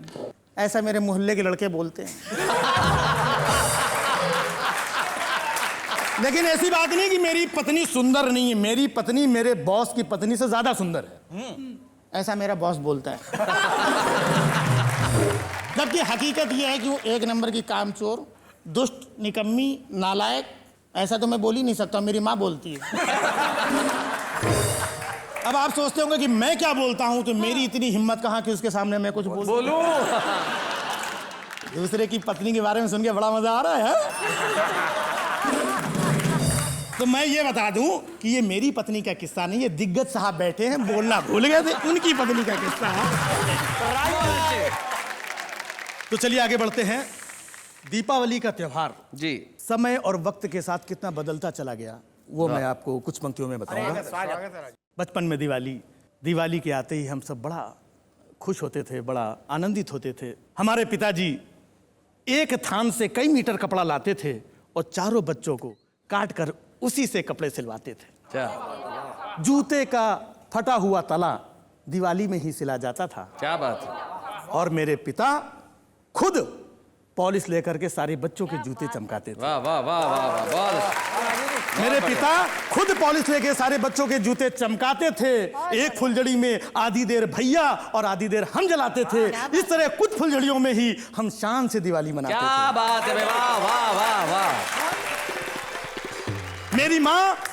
ऐसा मेरे मोहल्ले के लड़के बोलते हैं। लेकिन ऐसी बात नहीं कि मेरी पत्नी सुंदर नहीं है। मेरी पत्नी मेरे बॉस की पत्नी से ज्यादा सुंदर है, ऐसा मेरा बॉस बोलता है। जबकि हकीकत यह है कि वो 1 नंबर की कामचोर, दुष्ट, निकम्मी, नालायक, ऐसा तो मैं बोल ही नहीं सकता, मेरी माँ बोलती है। अब आप सोचते होंगे कि मैं क्या बोलता हूं, तो मेरी इतनी हिम्मत कहाँ कि उसके सामने मैं कुछ बोलूं। दूसरे की पत्नी के बारे में सुन के बड़ा मजा आ रहा है। तो मैं ये बता दूं कि ये मेरी पत्नी का किस्सा नहीं, ये दिग्गज साहब बैठे हैं, बोलना भूल गए थे, उनकी पत्नी का किस्सा है। तो चलिए आगे बढ़ते हैं। दीपावली का त्योहार जी समय और वक्त के साथ कितना बदलता चला गया वो मैं आपको कुछ पंक्तियों में बताऊंगा। बचपन में दिवाली के आते ही हम सब बड़ा खुश होते थे, बड़ा आनंदित होते थे। हमारे पिताजी एक थान से कई मीटर कपड़ा लाते थे और चारों बच्चों को काट कर उसी से कपड़े सिलवाते थे। क्या जूते का फटा हुआ तला दिवाली में ही सिला जाता था। क्या बात है। और मेरे पिता खुद पॉलिश लेकर के सारे बच्चों के जूते चमकाते थे। वाह वाह वाह वाह वाह, बहुत मेरे पिता खुद पॉलिश लेके सारे बच्चों के जूते चमकाते थे। एक फुलझड़ी में आधी देर भैया और आधी देर हम जलाते थे। इस तरह कुछ फुलझड़ियों में ही हम शान से दिवाली मनाते क्या थे। बात है। वाह वाह वाह वाह।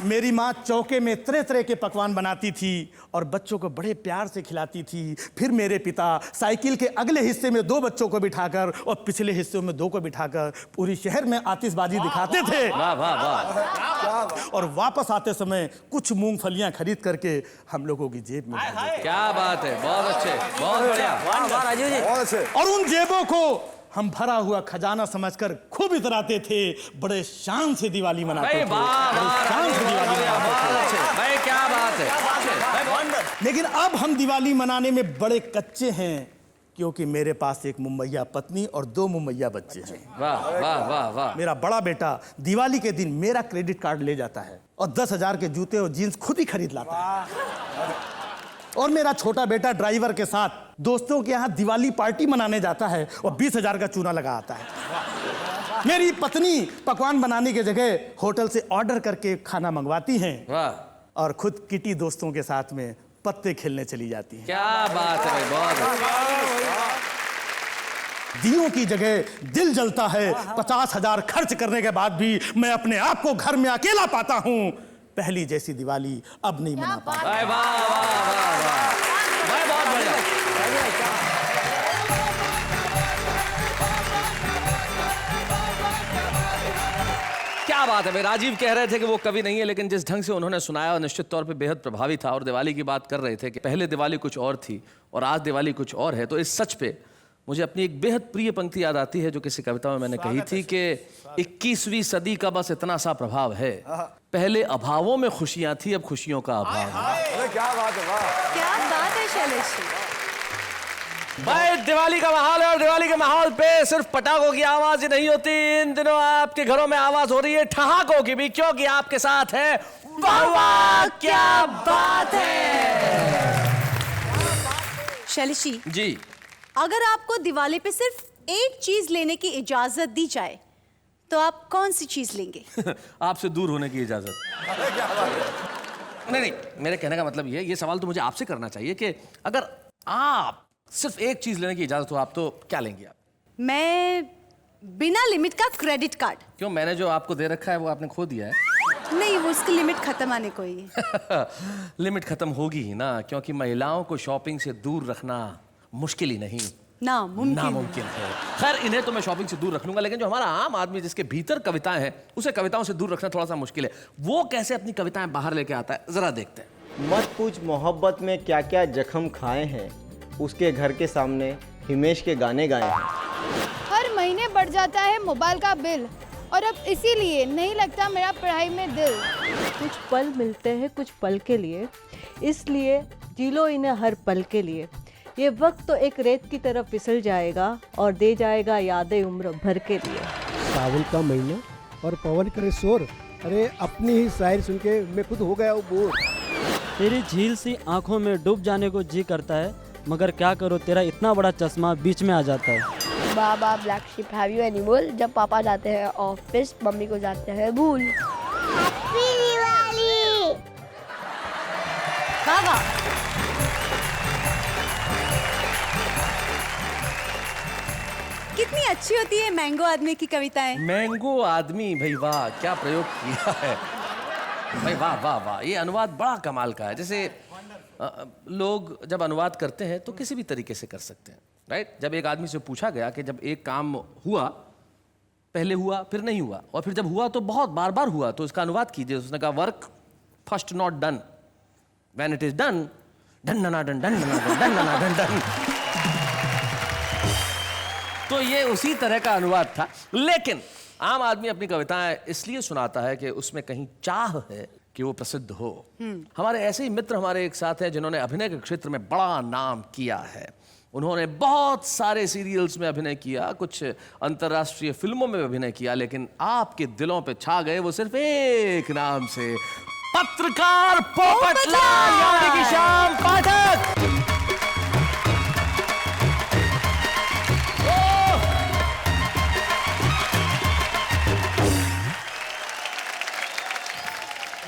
मेरी माँ चौके में तरह तरह के पकवान बनाती थी और बच्चों को बड़े प्यार से खिलाती थी। फिर मेरे पिता साइकिल के अगले हिस्से में 2 बच्चों को बिठाकर और पिछले हिस्से में 2 को बिठाकर पूरी शहर में आतिशबाजी दिखाते थे। वाह वाह वाह। और वापस आते समय कुछ मूंगफलियां खरीद करके हम लोगों की जेब में डाल देते। क्या बात है, बहुत अच्छे, बहुत बढ़िया। बहुत अच्छे। और उन जेबों को हम भरा हुआ खजाना समझकर खूब इतराते थे। बड़े शान से दिवाली मनाते भाई थे। वाह बड़े वाह, शान से दिवाली मनाते थे। बहुत अच्छे भाई, क्या बात है। लेकिन अब हम दिवाली मनाने में बड़े कच्चे हैं क्योंकि मेरे पास एक मुम्मैया पत्नी और 2 मुम्मैया बच्चे हैं। वाह वाह वाह वाह। मेरा बड़ा बेटा दिवाली के दिन मेरा क्रेडिट कार्ड ले जाता है और 10,000 के जूते और जीन्स खुद ही खरीद लाता है। और मेरा छोटा बेटा ड्राइवर के साथ दोस्तों के यहाँ दिवाली पार्टी मनाने जाता है और 20,000 का चूना लगा आता है। मेरी पत्नी पकवान बनाने की जगह होटल से ऑर्डर करके खाना मंगवाती हैं वाह, और खुद किटी दोस्तों के साथ में पत्ते खेलने चली जाती हैं। क्या बात है भाई, बहुत अच्छा। दियों की जगह दिल जलता है। 50,000 खर्च करने के बाद भी मैं अपने आप को घर में अकेला पाता हूँ। पहली जैसी दिवाली अब नहीं मना पाता। भाई वाह वाह वाह वाह भाई, बहुत बढ़िया। क्या बात है भाई। राजीव कह रहे थे कि वो कवि नहीं है, लेकिन जिस ढंग से उन्होंने सुनाया और निश्चित तौर पे बेहद प्रभावी था। और दिवाली की बात कर रहे थे कि पहले दिवाली कुछ और थी और आज दिवाली कुछ और है। तो इस सच पे मुझे अपनी एक बेहद प्रिय पंक्ति याद आती है जो किसी कविता में मैंने कही थी कि 21वीं सदी का बस इतना सा प्रभाव है, पहले अभावों में खुशियां थी, अब खुशियों का अभाव है। अरे क्या बात है, वाह। क्या बात है शैलेश जी। भाई दिवाली का माहौल है और दिवाली के माहौल पे सिर्फ पटाखों की आवाज ही नहीं होती। इन दिनों आपके घरों में आवाज हो रही है ठहाकों की भी, क्योंकि आपके साथ है वाह वाह क्या बात है। शैलेश जी, अगर आपको दिवाली पे सिर्फ एक चीज लेने की इजाजत दी जाए तो आप कौन सी चीज लेंगे? आपसे दूर होने की इजाजत। नहीं, मेरे कहने का मतलब ये सवाल तो मुझे आपसे करना चाहिए कि अगर आप सिर्फ एक चीज लेने की इजाजत हो, आप तो क्या लेंगे आप? मैं बिना लिमिट का क्रेडिट कार्ड। क्यों, मैंने जो आपको दे रखा है वो आपने खो दिया है? नहीं, वो उसकी लिमिट खत्म आने को ही है। लिमिट खत्म होगी ही ना, क्योंकि महिलाओं को शॉपिंग से दूर रखना मुश्किल ही नहीं, नामुमकिन है। खैर, इन्हें तो मैं शॉपिंग से दूर रख लूंगा, लेकिन जो हमारा आम आदमी जिसके भीतर कविताएं हैं उसे कविताओं से दूर रखना थोड़ा सा मुश्किल है। वो कैसे अपनी कविताएं बाहर लेके आता है, जरा देखते हैं। मत पूछ मोहब्बत में क्या क्या जख्म खाए हैं, उसके घर के सामने हिमेश के गाने गाए हैं। हर महीने बढ़ जाता है मोबाइल का बिल और अब इसीलिए नहीं लगता मेरा पढ़ाई में दिल। कुछ पल मिलते हैं कुछ पल के लिए, इसलिए जी लो इन्हें हर पल के लिए। ये वक्त तो एक रेत की तरफ फिसल जाएगा और दे जाएगा यादें उम्र भर के लिए। सावन का महीना और पवन करे शोर, अरे अपनी ही शायरी सुन के मैं खुद हो गया हूँ बोर। तेरी झील सी आंखों में डूब जाने को जी करता है, मगर क्या करो तेरा इतना बड़ा चश्मा बीच में आ जाता है। Baa black sheep have you any wool, जब पापा जाते हैं ऑफिस मम्मी को जाते हैं भूल। हैप्पी दिवाली। बाबा कितनी अच्छी होती है मैंगो आदमी की कविताएं। मैंगो आदमी, भाई वाह क्या प्रयोग किया है भाई, वाह वाह वाह। ये अनुवाद बड़ा कमाल का है। जैसे लोग जब अनुवाद करते हैं तो किसी भी तरीके से कर सकते हैं, राइट। जब एक आदमी से पूछा गया कि जब एक काम हुआ, पहले हुआ फिर नहीं हुआ और फिर जब हुआ तो बहुत बार बार हुआ, तो इसका अनुवाद कीजिए। उसने कहा work first not done, when it is done done done done done done done. तो ये उसी तरह का अनुवाद था। लेकिन आम आदमी अपनी कविताएं इसलिए सुनाता है कि उसमें कहीं चाह है कि वो प्रसिद्ध हो। हमारे ऐसे ही मित्र हमारे एक साथ हैं जिन्होंने अभिनय के क्षेत्र में बड़ा नाम किया है। उन्होंने बहुत सारे सीरियल्स में अभिनय किया, कुछ अंतर्राष्ट्रीय फिल्मों में अभिनय किया, लेकिन आपके दिलों पे छा गए वो सिर्फ एक नाम से, पत्रकार पोपटलाल यानी कि श्याम पाठक।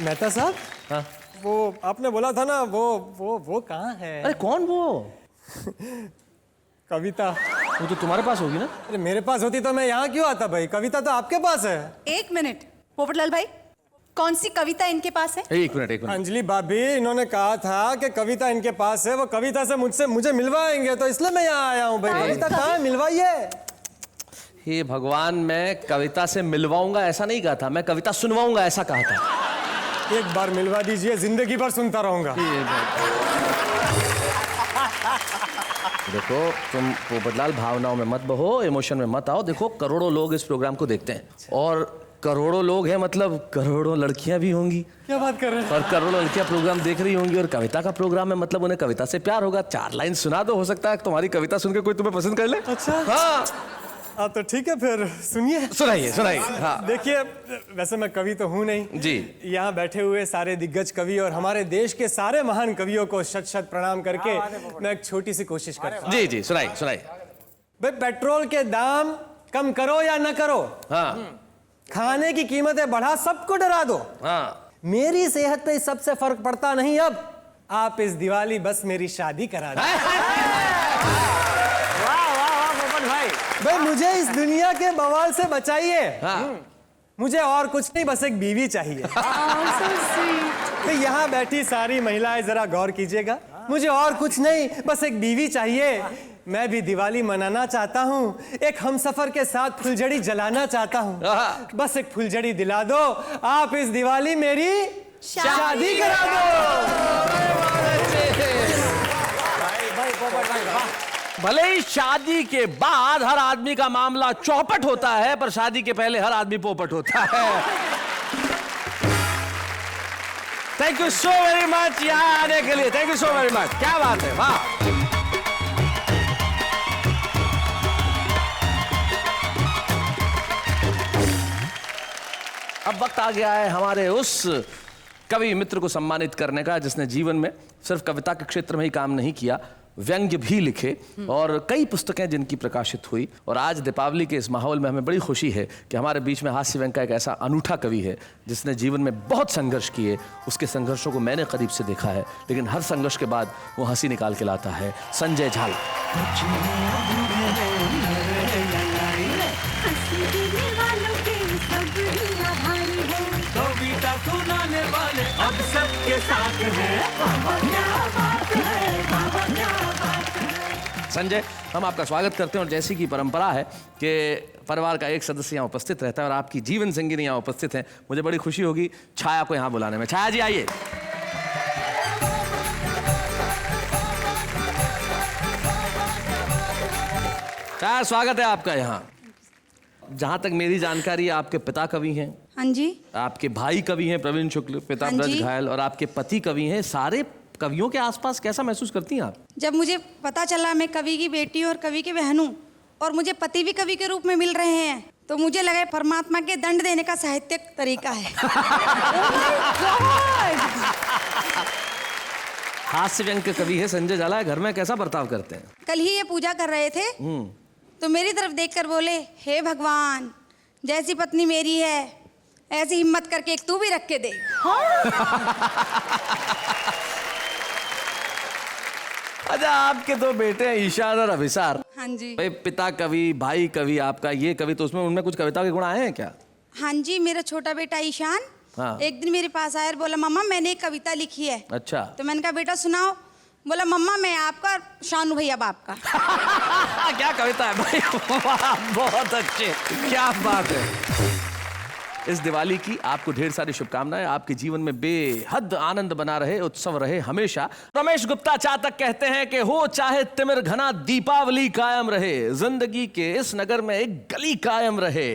मेहता साहब, हाँ? वो आपने बोला था ना, वो कहाँ है? अरे कौन वो? कविता। वो तो तुम्हारे पास होगी ना? अरे मेरे पास होती तो मैं यहाँ क्यों आता भाई? कविता तो आपके पास है। एक मिनट पोपटलाल भाई, कौन सी कविता इनके पास है? एक मिनट। अंजलि भाभी, इन्होंने कहा था कि कविता इनके पास है, वो कविता से मुझे मिलवाएंगे, तो इसलिए मैं यहाँ आया हूँ भाई। कविता कहाँ है? मिलवाइए। हे भगवान, मैं कविता से मिलवाऊंगा ऐसा नहीं कहा था, मैं कविता सुनवाऊंगा ऐसा कहा था। एक बार मिलवा दीजिए, जिंदगी भर सुनता रहूंगा। देखो तुम पोपटलाल भावनाओं में मत बहो, इमोशन में मत आओ। देखो करोड़ों लोग इस प्रोग्राम को देखते हैं और करोड़ों लोग हैं मतलब करोड़ों लड़कियां भी होंगी। क्या बात कर रहे हैं? और करोड़ों लड़कियां प्रोग्राम देख रही होंगी और कविता का प्रोग्राम है मतलब उन्हें कविता से प्यार होगा। 4 लाइन सुना दो, हो सकता है तुम्हारी कविता सुन के कोई तुम्हें पसंद कर ले। अच्छा हाँ तो ठीक है, फिर सुनिए। सुनाइए। हाँ देखिए, वैसे मैं कवि तो हूँ नहीं जी। यहाँ बैठे हुए सारे दिग्गज कवि और हमारे देश के सारे महान कवियों को शत प्रणाम करके मैं एक छोटी सी कोशिश करता हूँ। जी सुनाइए। भाई, पेट्रोल के दाम कम करो या न करो, हाँ, खाने की कीमतें बढ़ा सबको डरा दो, हाँ, मेरी सेहत पे इस सबसे फर्क पड़ता नहीं। अब आप इस दिवाली बस मेरी शादी करा दो। भाई मुझे इस दुनिया के बवाल से बचाइए। हाँ। मुझे और कुछ नहीं, बस एक बीवी चाहिए। तो यहाँ बैठी सारी महिलाएं जरा गौर कीजिएगा, मुझे और कुछ नहीं, बस एक बीवी चाहिए। मैं भी दिवाली मनाना चाहता हूँ, एक हमसफर के साथ फुलझड़ी जलाना चाहता हूँ। बस एक फुलझड़ी दिला दो, आप इस दिवाली मेरी शादी करा दो। भले ही शादी के बाद हर आदमी का मामला चौपट होता है, पर शादी के पहले हर आदमी पोपट होता है। Thank you so very much यहाँ आने के लिए, thank you so very much. क्या बात है, वाह। अब वक्त आ गया है हमारे उस कवि मित्र को सम्मानित करने का जिसने जीवन में सिर्फ कविता के क्षेत्र में ही काम नहीं किया, व्यंग्य भी लिखे और कई पुस्तकें जिनकी प्रकाशित हुई। और आज दीपावली के इस माहौल में हमें बड़ी खुशी है कि हमारे बीच में हास्य व्यंग का एक ऐसा अनूठा कवि है जिसने जीवन में बहुत संघर्ष किए। उसके संघर्षों को मैंने करीब से देखा है, लेकिन हर संघर्ष के बाद वो हंसी निकाल के लाता है। संजय झाल। कविता सुनाने वाले अब सबके साथ हैं। संजय, हम आपका स्वागत करते हैं और जैसी कि परंपरा है कि परिवार का एक सदस्य यहाँ उपस्थित रहता है और आपकी जीवन संगिनी यहाँ उपस्थित है, मुझे बड़ी खुशी होगी छाया को यहाँ बुलाने में। छाया जी आइए। छाया, स्वागत है आपका यहाँ। जहाँ तक मेरी जानकारी है आपके पिता कवि हैं। हाँ जी। आपके भाई कवि हैं प्रवीण शुक्ल, पिता ब्रज घायल, और आपके पति कवि हैं। सारे कवियों के आसपास कैसा महसूस करती हैं आप? जब मुझे पता चला मैं कवि की बेटी और कवि के बहन हूँ और मुझे पति भी कवि के रूप में मिल रहे हैं, तो मुझे लगा परमात्मा के दंड देने का साहित्यिक तरीका है। हास्य व्यंग के कवि है संजय झाला, घर में कैसा बर्ताव करते हैं? कल ही ये पूजा कर रहे थे तो मेरी तरफ देखकर बोले, हे भगवान, जैसी पत्नी मेरी है ऐसी हिम्मत करके एक तू भी रख के दे। अच्छा, आपके दो बेटे हैं ईशान और अभिसार। हाँ जी। भाई, पिता कवि, भाई कवि, आपका ये कवि, तो उसमें उनमें कुछ कविता के गुण आए हैं क्या? हाँ जी, मेरा छोटा बेटा ईशान एक दिन मेरे पास आया और बोला, मम्मा मैंने एक कविता लिखी है। अच्छा। तो मैंने कहा बेटा सुनाओ। बोला, मम्मा मैं आपका, शानू भैया बाप का। क्या कविता है भाई, बहुत अच्छे, क्या बात है। इस दिवाली की आपको ढेर सारी शुभकामनाएं, आपके जीवन में बेहद आनंद बना रहे, उत्सव रहे हमेशा। रमेश गुप्ता चातक कहते हैं कि हो चाहे तिमिर घना, दीपावली कायम रहे, जिंदगी के इस नगर में एक गली कायम रहे।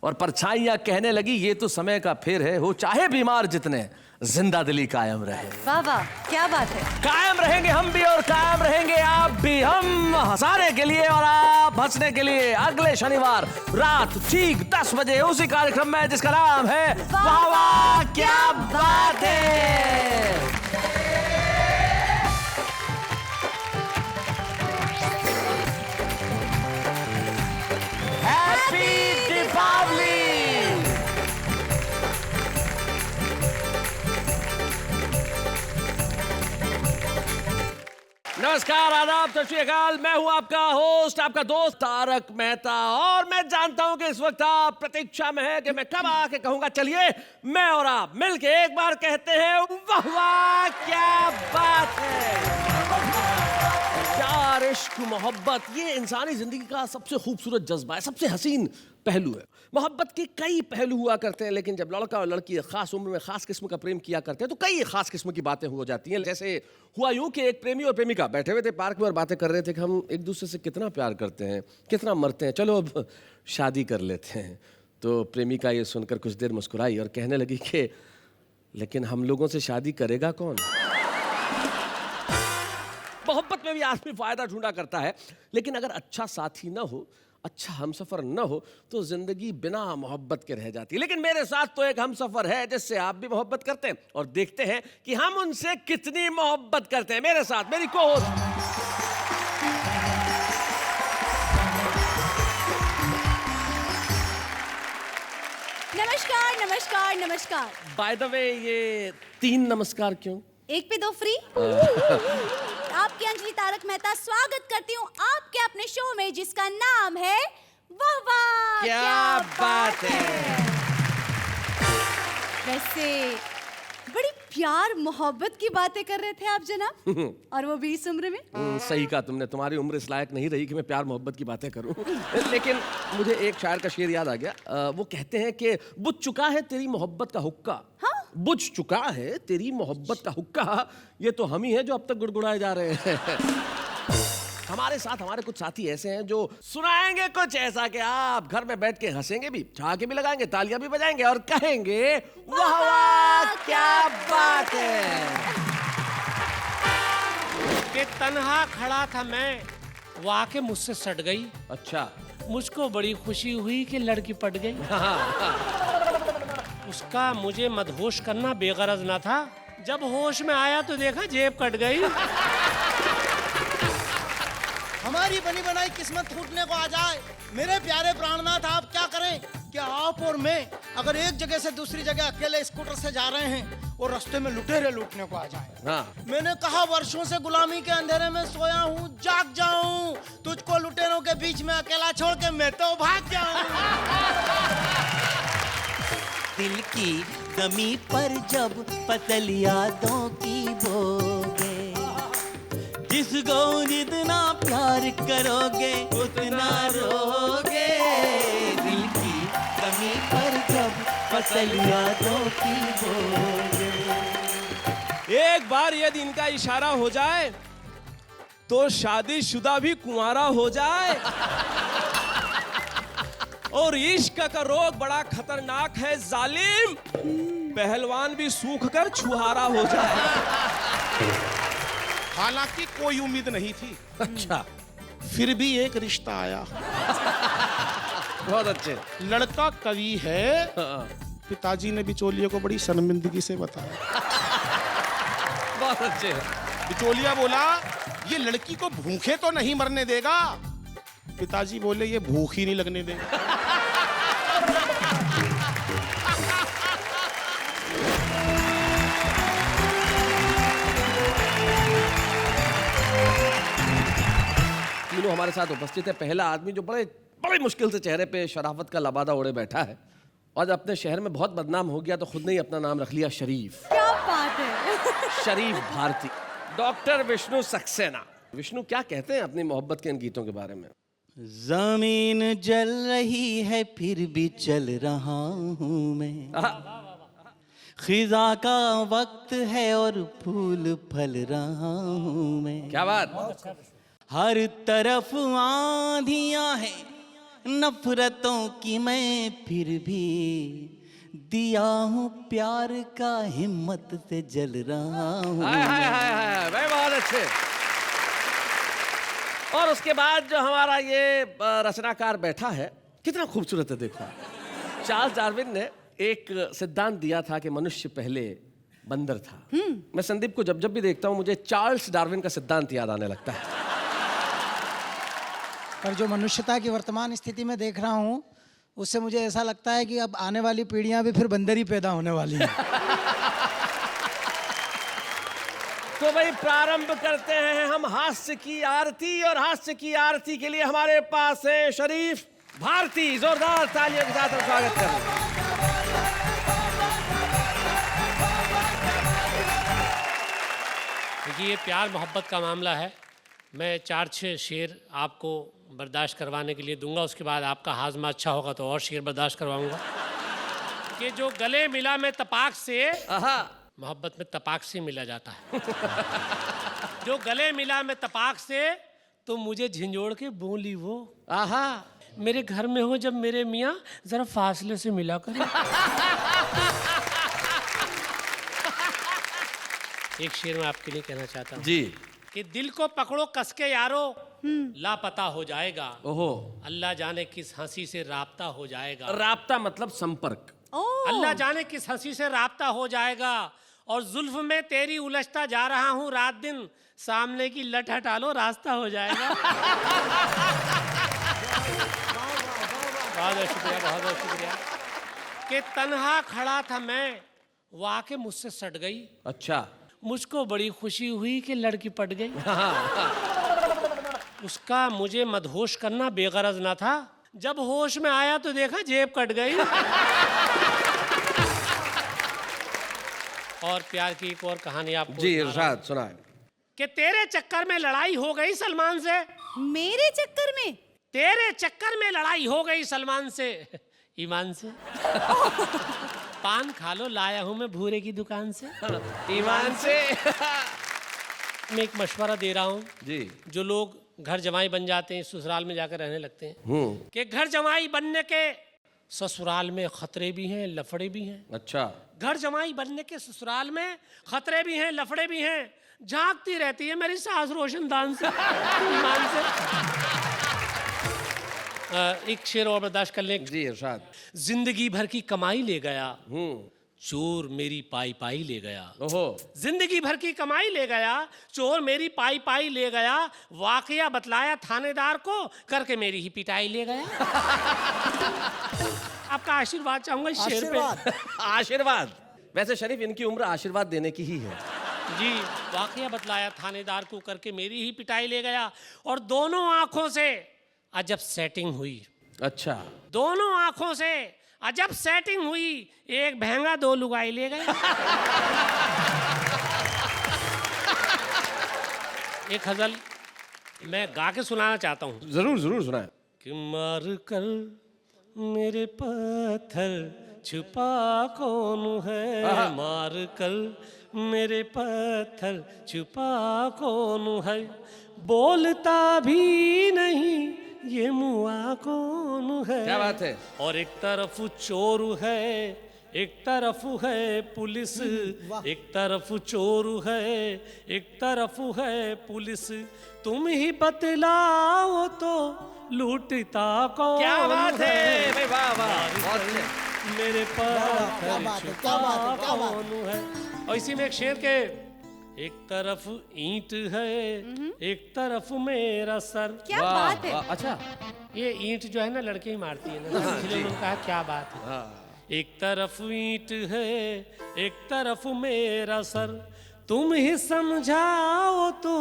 और परछाइयां कहने लगी ये तो समय का फेर है, हो चाहे बीमार जितने, जिंदा दिली कायम रहे। वाह वाह, क्या बात है। कायम रहेंगे हम भी और कायम रहेंगे आप भी, हम हंसाने के लिए और आप हंसने के लिए। अगले शनिवार रात ठीक 10 बजे उसी कार्यक्रम में जिसका नाम है वाह वाह क्या बात है। हैप्पी दीपावली। नमस्कार, आदाब, सत श्री अकाल। मैं हूं आपका होस्ट, आपका दोस्त तारक मेहता, और मैं जानता हूं कि इस वक्त आप प्रतीक्षा में हैं कि मैं कब आके कहूंगा चलिए मैं और आप मिलके एक बार कहते हैं वाह वाह क्या बात है। प्यार, इश्क, मोहब्बत, ये इंसानी जिंदगी का सबसे खूबसूरत जज्बा है, सबसे हसीन पहलू है। मोहब्बत के कई पहलू हुआ करते हैं, लेकिन जब लड़का और लड़की एक खास उम्र में खास किस्म का प्रेम किया करते हैं तो कई खास किस्म की बातें हो जाती हैं। जैसे हुआ यूं कि एक प्रेमी और प्रेमिका बैठे हुए थे पार्क में और बातें कर रहे थे कि हम एक दूसरे से कितना प्यार करते हैं, कितना मरते हैं, चलो अब शादी कर लेते हैं। तो प्रेमिका ये सुनकर कुछ देर मुस्कुराई और कहने लगी कि लेकिन हम लोगों से शादी करेगा कौन। मोहब्बत में भी आदमी फायदा ढूंढा करता है, लेकिन अगर अच्छा साथी ना हो, अच्छा हमसफर न हो तो जिंदगी बिना मोहब्बत के रह जाती है। लेकिन मेरे साथ तो एक हमसफर है जिससे आप भी मोहब्बत करते हैं, और देखते हैं कि हम उनसे कितनी मोहब्बत करते हैं। मेरे साथ मेरी को-होस्ट नमस्कार नमस्कार नमस्कार। बाय द वे, ये 3 नमस्कार क्यों? एक पे 2 फ्री। आपकी अंजलि तारक मेहता स्वागत करती हूँ आपके अपने शो में जिसका नाम है वाह वाह क्या बात है। वैसे बड़ी प्यार मोहब्बत की बातें कर रहे थे आप जनाब, और वो भी इस उम्र में। सही कहा तुमने, तुम्हारी उम्र इस लायक नहीं रही कि मैं प्यार मोहब्बत की बातें करूं। लेकिन मुझे एक शायर का शेर याद आ गया। वो कहते हैं कि बुझ चुका है तेरी मोहब्बत का हुक्का। हाँ? बुझ चुका है तेरी मोहब्बत का हुक्का, ये तो हम ही हैं जो अब तक गुड़गुड़ाए जा रहे हैं। हमारे साथ हमारे कुछ साथी ऐसे हैं जो सुनाएंगे कुछ ऐसा कि आप घर में बैठ के हंसेंगे भी, ठहाके भी लगाएंगे, तालियां भी बजाएंगे और कहेंगे वाह वाह क्या बात है। कि तन्हा खड़ा था मैं, वो आके मुझसे सट गई। अच्छा। मुझको बड़ी खुशी हुई कि लड़की पट गई। उसका मुझे मदहोश करना बेगरज ना था। जब होश में आया तो देखा जेब कट गई। हमारी बनी बनाई किस्मत टूटने को आ जाए, मेरे प्यारे प्राणनाथ आप क्या करें कि आप और मैं अगर एक जगह से दूसरी जगह अकेले स्कूटर से जा रहे हैं और रास्ते में लुटेरे लूटने को आ जाए। हाँ। मैंने कहा वर्षों से गुलामी के अंधेरे में सोया हूँ, जाग जाऊं, तुझको लुटेरों के बीच में अकेला छोड़ के मैं तो भाग जाऊं। दिल की गमी पर जब पतल यादों की बोगे, जिसको जितना प्यार करोगे उतना रोगे। दिल की गमी पर जब पतल यादों की बोगे। एक बार यदि इनका इशारा हो जाए तो शादीशुदा भी कुंवारा हो जाए। और इश्क का रोग बड़ा खतरनाक है जालिम, पहलवान भी सूख कर छुहारा हो जाए। हालांकि कोई उम्मीद नहीं थी। अच्छा। फिर भी एक रिश्ता आया। बहुत अच्छे। लड़का कवि है। पिताजी ने बिचौलिए को बड़ी शर्मिंदगी से बताया। बहुत अच्छे। बिचौलिया बोला ये लड़की को भूखे तो नहीं मरने देगा। पिताजी बोले ये भूख ही नहीं लगने देगा। तीनों हमारे साथ उपस्थित है। पहला आदमी जो बड़े मुश्किल से चेहरे पे शराफत का लबादा ओढ़े बैठा है और अपने शहर में बहुत बदनाम हो गया तो खुद ने ही अपना नाम रख लिया शरीफ। क्या बात है। शरीफ भारती, डॉक्टर विष्णु सक्सेना। विष्णु क्या कहते हैं अपनी मोहब्बत के इन गीतों के बारे में? जमीन जल रही है फिर भी चल रहा हूँ मैं, खिजा का वक्त है और फूल फल रहा हूँ मैं। क्या बात। हर तरफ आंधियां हैं नफरतों की मैं फिर भी दिया हूँ प्यार का, हिम्मत से जल रहा हूँ। हाय हाय हाय हाय भाई, बहुत अच्छे। और उसके बाद जो हमारा ये रचनाकार बैठा है, कितना खूबसूरत है देखो। चार्ल्स डार्विन ने एक सिद्धांत दिया था कि मनुष्य पहले बंदर था। मैं संदीप को जब जब भी देखता हूँ मुझे चार्ल्स डार्विन का सिद्धांत याद आने लगता है। पर जो मनुष्यता की वर्तमान स्थिति में देख रहा हूँ, उससे मुझे ऐसा लगता है कि अब आने वाली पीढ़ियां भी फिर बंदर ही पैदा होने वाली हैं। तो भाई प्रारंभ करते हैं हम हास्य की आरती, और हास्य की आरती के लिए हमारे पास है शरीफ भारती। जोरदार तालियों के साथ हम स्वागत करें। देखिए, ये प्यार मोहब्बत का मामला है। मैं 4-6 शेर आपको बर्दाश्त करवाने के लिए दूंगा, उसके बाद आपका हाजमा अच्छा होगा तो और शेर बर्दाश्त करवाऊंगा। कि जो गले मिला में तपाक से, मोहब्बत में तपाक से मिला जाता है। जो गले मिला में तपाक से, तो मुझे झिंझोड़ के बोली वो। आहा, मेरे घर में हो जब मेरे मियाँ, जरा फासले से मिला करें। एक शेर मैं आपके लिए कहना चाहता हूँ जी, कि दिल को पकड़ो कसके यारो, लापता हो जाएगा। ओहो, अल्लाह जाने किस हंसी से राब्ता हो जाएगा। राब्ता मतलब संपर्क। अल्लाह जाने किस हंसी से राब्ता हो जाएगा। और जुल्फ में तेरी उलझता जा रहा हूँ रात दिन, सामने की लट हटा लो रास्ता हो जाएगा। बहुत शुक्रिया, बहुत बहुत शुक्रिया। कि तन्हा खड़ा था मैं, वो आके मुझसे सट गई। अच्छा, मुझको बड़ी खुशी हुई कि लड़की पट गई। उसका मुझे मदहोश करना बेगरज ना था, जब होश में आया तो देखा जेब कट गई। और प्यार की एक और कहानी आपको जी इरशाद सुनाए। कि तेरे चक्कर में लड़ाई हो गई सलमान से। मेरे चक्कर में? तेरे चक्कर में लड़ाई हो गई सलमान से, ईमान से। पान खा लो, लाया हूं मैं भूरे की दुकान से, ईमान से। मैं एक मशवरा दे रहा हूँ जी, जो लोग घर जमाई बन जाते हैं, ससुराल में जाकर रहने लगते हैं, कि घर जमाई बनने के ससुराल में खतरे भी हैं, लफड़े भी हैं। अच्छा, घर जमाई बनने के ससुराल में खतरे भी हैं, लफड़े भी हैं। झांकती रहती है मेरी सास रोशनदान से, ईमान से। एक शेर और बर्दाश्त कर लें। जी इरशाद। जिंदगी भर की कमाई ले गया, चोर मेरी पाई पाई ले गया। ओहो, जिंदगी भर की कमाई ले गया, चोर मेरी पाई पाई ले गया। वाकया बतलाया थानेदार को, करके मेरी ही पिटाई ले गया। आपका आशीर्वाद चाहूंगा इस शेर पे। आशीर्वाद। वैसे शरीफ इनकी उम्र आशीर्वाद देने की ही है। जी, वाकया बतलाया थानेदार को, करके मेरी ही पिटाई ले गया। और दोनों आंखों से अजब सेटिंग हुई। अच्छा, दोनों आंखों से अजब सेटिंग हुई, एक भैंगा दो लुगाई ले गए। एक गजल मैं गा के सुनाना चाहता हूँ। जरूर जरूर सुनाए। कि मार कर मेरे पत्थर छुपा कौन है, मार कर मेरे पत्थर छुपा कौन है, बोलता भी नहीं ये मुआ कौन है। क्या बात है। और एक तरफ चोर है, एक तरफ है पुलिस, एक तरफ चोर है, एक तरफ है पुलिस, तुम ही बतलाओ तो लूटता कौन। क्या बात है भाई, वाह वाह, मेरे पत्थर छुपा कौन है। और इसी में एक शेर के, एक तरफ ईंट है, एक तरफ मेरा सर। क्या बात है। अच्छा, ये ईंट जो है ना लड़के ही मारती है ना, इसलिए उन्होंने कहा क्या बात है। एक तरफ ईंट है, एक तरफ मेरा सर, तुम ही समझाओ तो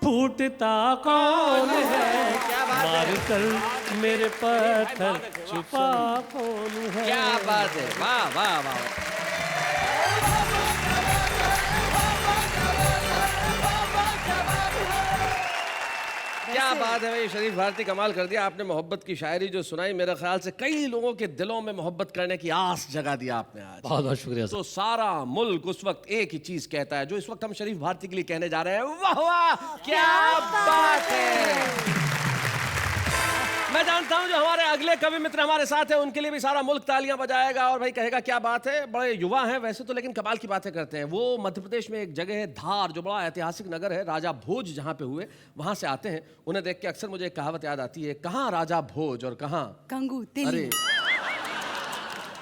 फूटता कौन है। मार कर मेरे पत्थर छुपा कौन है। क्या बात है, वाह वाह वाह। क्या बात है भाई, शरीफ भारती कमाल कर दिया आपने। मोहब्बत की शायरी जो सुनाई, मेरे ख्याल से कई लोगों के दिलों में मोहब्बत करने की आस जगा दिया आपने आज। बहुत बहुत शुक्रिया। तो सारा मुल्क उस वक्त एक ही चीज कहता है जो इस वक्त हम शरीफ भारती के लिए कहने जा रहे हैं, वाह वाह क्या बात है। मैं जानता हूं जो हमारे अगले कवि मित्र हमारे साथ हैं उनके लिए भी सारा मुल्क तालियां बजाएगा और भाई कहेगा क्या बात है, बड़े युवा हैं वैसे तो, लेकिन कमाल की बातें करते हैं। वो मध्य प्रदेश में एक जगह है धार, जो बड़ा ऐतिहासिक नगर है, राजा भोज जहां पे हुए, वहां से आते हैं। उन्हें देख के अक्सर मुझे एक कहावत याद आती है, कहाँ राजा भोज और कहाँ गंगू तेली। अरे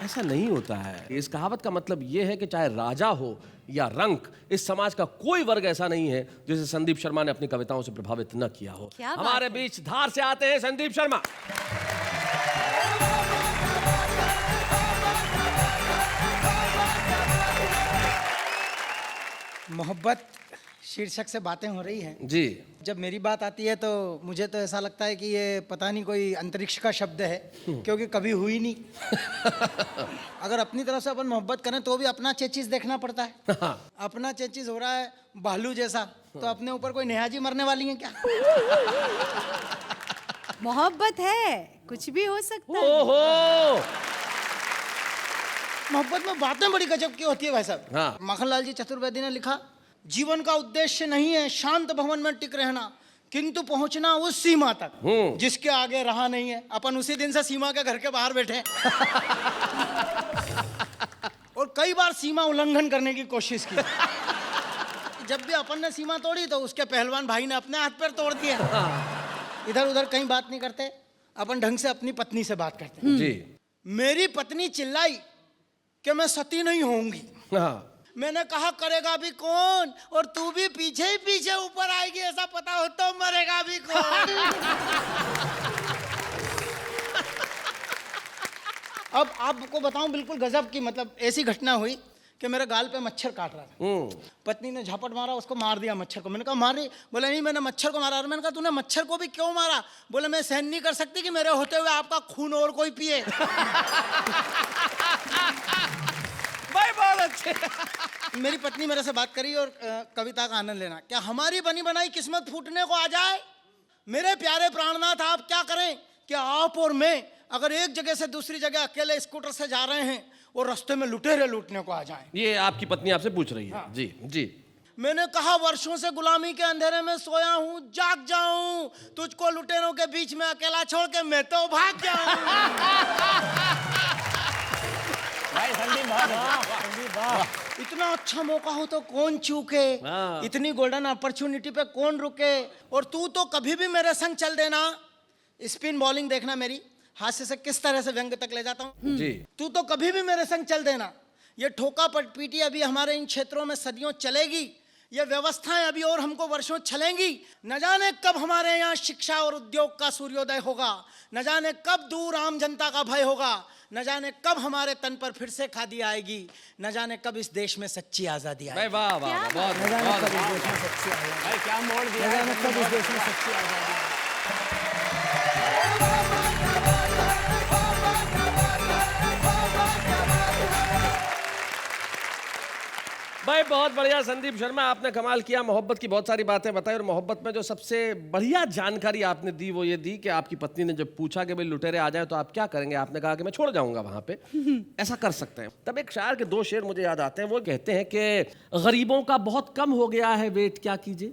ऐसा नहीं होता है। इस कहावत का मतलब यह है कि चाहे राजा हो या रंक, इस समाज का कोई वर्ग ऐसा नहीं है जिसे संदीप शर्मा ने अपनी कविताओं से प्रभावित न किया हो। हमारे बीच धार से आते हैं संदीप शर्मा। मोहब्बत शीर्षक से बातें हो रही हैं जी। जब मेरी बात आती है तो मुझे तो ऐसा लगता है कि ये पता नहीं कोई अंतरिक्ष का शब्द है, क्योंकि कभी हुई नहीं। अगर अपनी तरफ से अपन मोहब्बत करें तो भी अपना चेचिस देखना पड़ता है। अपना चेचिस हो रहा है भालू जैसा, तो अपने ऊपर कोई नेहाजी मरने वाली है क्या? मोहब्बत है, कुछ भी हो सकता है। ओहो, मोहब्बत में बातें बड़ी गजब की होती है भाई साहब। हाँ। माखनलाल जी चतुर्वेदी ने लिखा, जीवन का उद्देश्य नहीं है शांत भवन में टिक रहना, किंतु पहुंचना उस सीमा तक जिसके आगे रहा नहीं है। अपन उसी दिन से सीमा के घर के बाहर बैठे और कई बार सीमा उल्लंघन करने की कोशिश की। जब भी अपन ने सीमा तोड़ी तो उसके पहलवान भाई ने अपने हाथ पैर तोड़ दिए। इधर उधर कहीं बात नहीं करते, अपन ढंग से अपनी पत्नी से बात करते हैं। जी। मेरी पत्नी चिल्लाई कि मैं सती नहीं होऊंगी। मैंने कहा करेगा भी कौन, और तू भी पीछे ही पीछे ऊपर आएगी, ऐसा पता हो तो मरेगा भी कौन। अब आपको बताऊं बिल्कुल गजब की, मतलब ऐसी घटना हुई कि मेरे गाल पे मच्छर काट रहा था। पत्नी ने झपट मारा, उसको मार दिया मच्छर को। मैंने कहा मारी? बोले नहीं, मैंने मच्छर को मारा। और मैंने कहा तूने मच्छर को भी क्यों मारा? बोले मैं सहन नहीं कर सकती कि मेरे होते हुए आपका खून और कोई पिए। भाई बहुत अच्छे। मेरी पत्नी मेरे से बात करी और कविता का आनंद लेना। क्या हमारी बनी बनाई किस्मत फूटने को आ जाए? मेरे प्यारे प्राणनाथ आप क्या करें कि आप और मैं अगर एक जगह से दूसरी जगह अकेले स्कूटर से जा रहे हैं और रास्ते में लुटेरे लूटने को आ जाएं। ये आपकी पत्नी आपसे पूछ रही है। हाँ। जी जी। मैंने कहा वर्षों से गुलामी के अंधेरे में सोया हूँ, जाग जाऊं, तुझको लुटेरों के बीच में अकेला छोड़ के मैं तो भाग जाऊं। भाई संदीप बहुत इतना अच्छा मौका हो तो कौन चूके, इतनी गोल्डन अपॉर्चुनिटी पे कौन रुके। और तू तो कभी भी मेरे संग चल देना। स्पिन बॉलिंग देखना मेरी, हास्य से किस तरह से व्यंग तक ले जाता हूँ। तू तो कभी भी मेरे संग चल देना। ये ठोका पीटी अभी हमारे इन क्षेत्रों में सदियों चलेगी, ये व्यवस्थाएं अभी और हमको वर्षों चलेंगी। न जाने कब हमारे यहाँ शिक्षा और उद्योग का सूर्योदय होगा, न जाने कब दूर आम जनता का भय होगा, न जाने कब हमारे तन पर फिर से खादी आएगी, न जाने कब इस देश में सच्ची आजादी आएगी। वाह वाह वाह, बहुत न जाने कब इस देश में सच्ची आजादी, भाई क्या मोड़ दिया, न जाने कब इस देश में सच्ची आजादी। भाई बहुत बढ़िया संदीप शर्मा, आपने कमाल किया। मोहब्बत की बहुत सारी बातें बताई और मोहब्बत में जो सबसे बढ़िया जानकारी आपने दी वो ये दी कि आपकी पत्नी ने जब पूछा कि भाई लुटेरे आ जाए तो आप क्या करेंगे, आपने कहा कि मैं छोड़ जाऊंगा वहां पे। ऐसा कर सकते हैं। तब एक शायर के दो शेर मुझे याद आते हैं। वो कहते हैं कि गरीबों का बहुत कम हो गया है वेट, क्या कीजिए।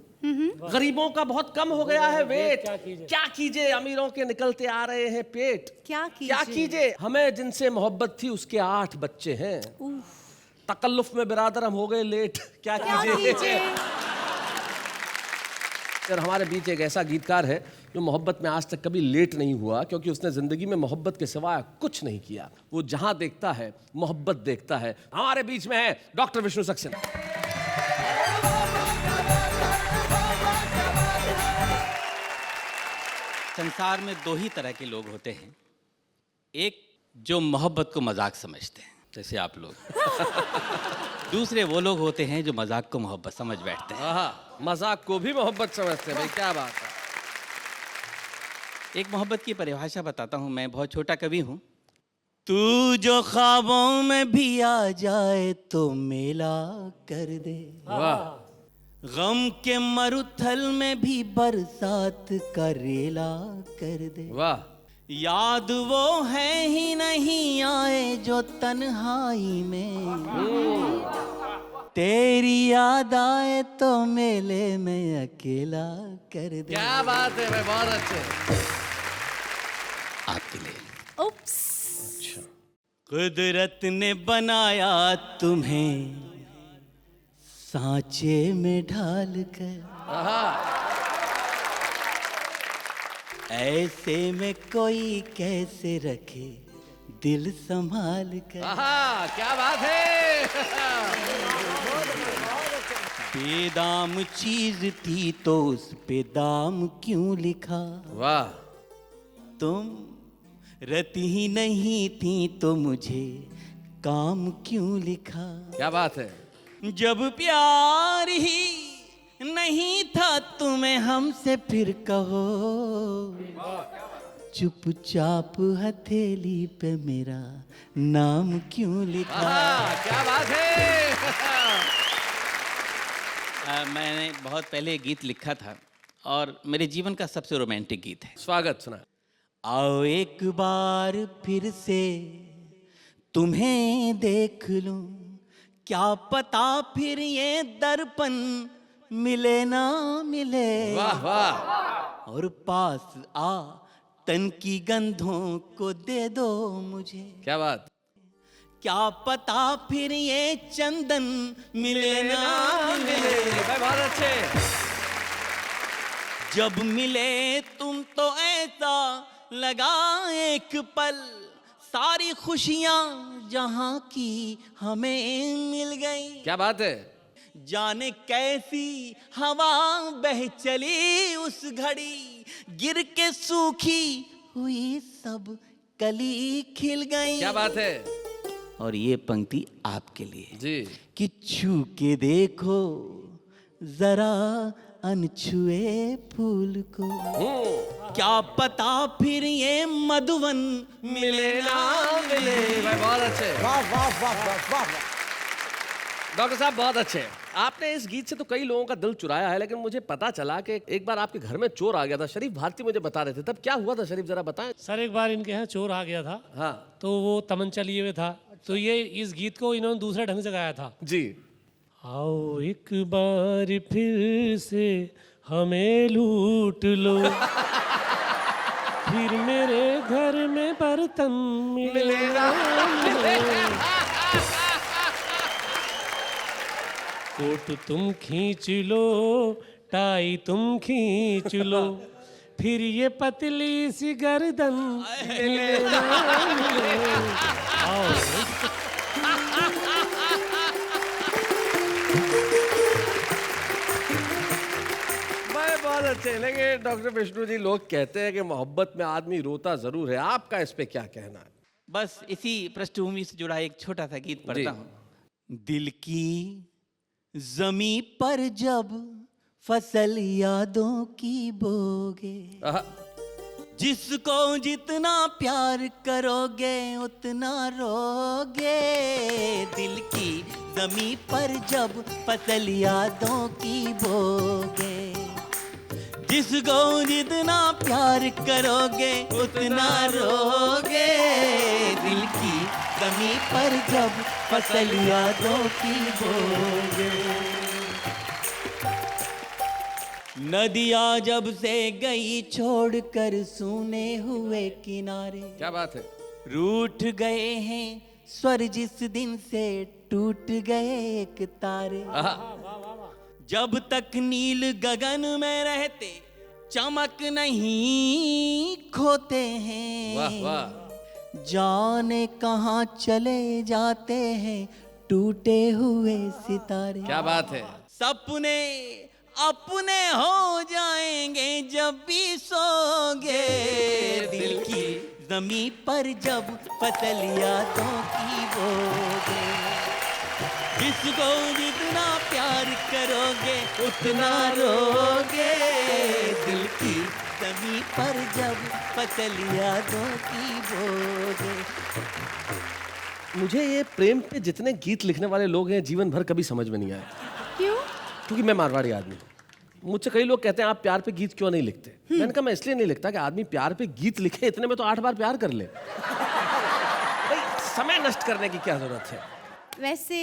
गरीबों का बहुत कम हो गया है वेट, क्या कीजिए। अमीरों के निकलते आ रहे हैं पेट, क्या कीजिए। हमें जिनसे मोहब्बत थी उसके 8 बच्चे हैं। तकल्लुफ में बिरादर हम हो गए लेट, क्या कीजिए। और हमारे बीच एक ऐसा गीतकार है जो मोहब्बत में आज तक कभी लेट नहीं हुआ, क्योंकि उसने जिंदगी में मोहब्बत के सिवाय कुछ नहीं किया। वो जहां देखता है मोहब्बत देखता है। हमारे बीच में है डॉक्टर विष्णु सक्सेना। संसार में 2 ही तरह के लोग होते हैं, एक जो मोहब्बत को मजाक समझते हैं जैसे आप लोग, दूसरे वो लोग होते हैं जो मजाक को मोहब्बत समझ बैठते हैं। मजाक को भी मोहब्बत समझते हैं, भाई क्या बात है। एक मोहब्बत की परिभाषा बताता हूँ, मैं बहुत छोटा कवि हूँ। तू जो ख्वाबों में भी आ जाए तो मेला कर दे, गम के मरुथल में भी बरसात का रेला कर दे। वाह। याद वो है ही नहीं आए जो तन्हाई में, तेरी याद आए तो मेले में अकेला कर दे। क्या बात है भाई, बहुत अच्छे। आपके लिए। उप्स। कुदरत ने बनाया तुम्हें सांचे में ढाल कर, ऐसे में कोई कैसे रखे दिल संभाल कर। क्या बात है। बेदाम चीज थी तो उस पे दाम क्यों लिखा? वाह। तुम रती ही नहीं थी तो मुझे काम क्यों लिखा? क्या बात है। जब प्यार ही नहीं था तुम्हें हमसे फिर कहो, चुपचाप हथेली पे मेरा नाम क्यों लिखा? क्या बात है। मैंने बहुत पहले गीत लिखा था और मेरे जीवन का सबसे रोमांटिक गीत है। स्वागत सुना। आओ एक बार फिर से तुम्हें देख लूं, क्या पता फिर ये दर्पण मिले ना मिले। वाह वाह। और पास आ तन की गंधों को दे दो मुझे, क्या बात। क्या पता फिर ये चंदन मिले ना मिले। बहुत अच्छे। जब मिले तुम तो ऐसा लगा एक पल, सारी खुशियां जहां की हमें मिल गई। क्या बात है। जाने कैसी हवा बह चली उस घड़ी, गिर के सूखी हुई सब कली खिल गई। क्या बात है। और ये पंक्ति आपके लिए जी। कि छू के देखो जरा अनछुए फूल को, क्या पता फिर ये मधुवन मिले ना मिले। बहुत अच्छे। वाह वाह वाह वाह वाह। डॉक्टर साहब बहुत अच्छे। आपने इस गीत से तो कई लोगों का दिल चुराया है, लेकिन मुझे पता चला कि एक बार आपके घर में चोर आ गया था। शरीफ भारती मुझे बता रहे थे, तब क्या हुआ था शरीफ, जरा बताएं। सर एक बार इनके यहाँ चोर आ गया था। हाँ। तो वो तमंचा लिए हुए था, तो ये इस गीत को इन्होंने दूसरे ढंग से गाया था। जी। आओ एक बार फिर से हमें लूट लो, फिर मेरे घर में बर्तन मिलेगा। कोट तुम खींच लो, टाई तुम खींच लो, फिर ये पतली सी गर्दन मिलेगा। आओ बहुत अच्छे। लेकिन डॉक्टर विष्णु जी, लोग कहते हैं कि मोहब्बत में आदमी रोता जरूर है, आपका इस पे क्या कहना है? बस इसी पृष्ठभूमि से जुड़ा एक छोटा सा गीत पढ़ता हूँ। दिल की जमी पर जब फसल यादों की बोगे, जिसको जितना प्यार करोगे उतना रोगे। दिल की जमी पर जब फसल यादों की बोगे, जिसको जितना प्यार करोगे उतना रोगे। दिल की जमी पर जब फसल यादों की बोगे। नदियाँ जब से गई छोड़कर सूने हुए किनारे, क्या बात है। रूठ गए हैं स्वर जिस दिन से टूट गए एक तारे। जब तक नील गगन में रहते चमक नहीं खोते हैं। वाह वाह। जाने कहाँ चले जाते हैं टूटे हुए सितारे। क्या बात है। सपने अपने हो जाएंगे जब भी सोगे। दिल की जमी पर जब फसल यादों की बोगे, जिसको जितना प्यार करोगे उतना रोगे। दिल की जमी पर जब फसल यादों की बोगे। मुझे ये प्रेम पे जितने गीत लिखने वाले लोग हैं जीवन भर कभी समझ में नहीं आया। क्यों? क्योंकि मैं मारवाड़ी आदमी हूँ। मुझसे कई लोग कहते हैं आप प्यार पे गीत क्यों नहीं लिखते। मैंने कहा मैं इसलिए नहीं लिखता कि आदमी प्यार पे गीत लिखे, इतने में तो 8 बार प्यार कर ले। भाई समय नष्ट करने की क्या जरूरत है। वैसे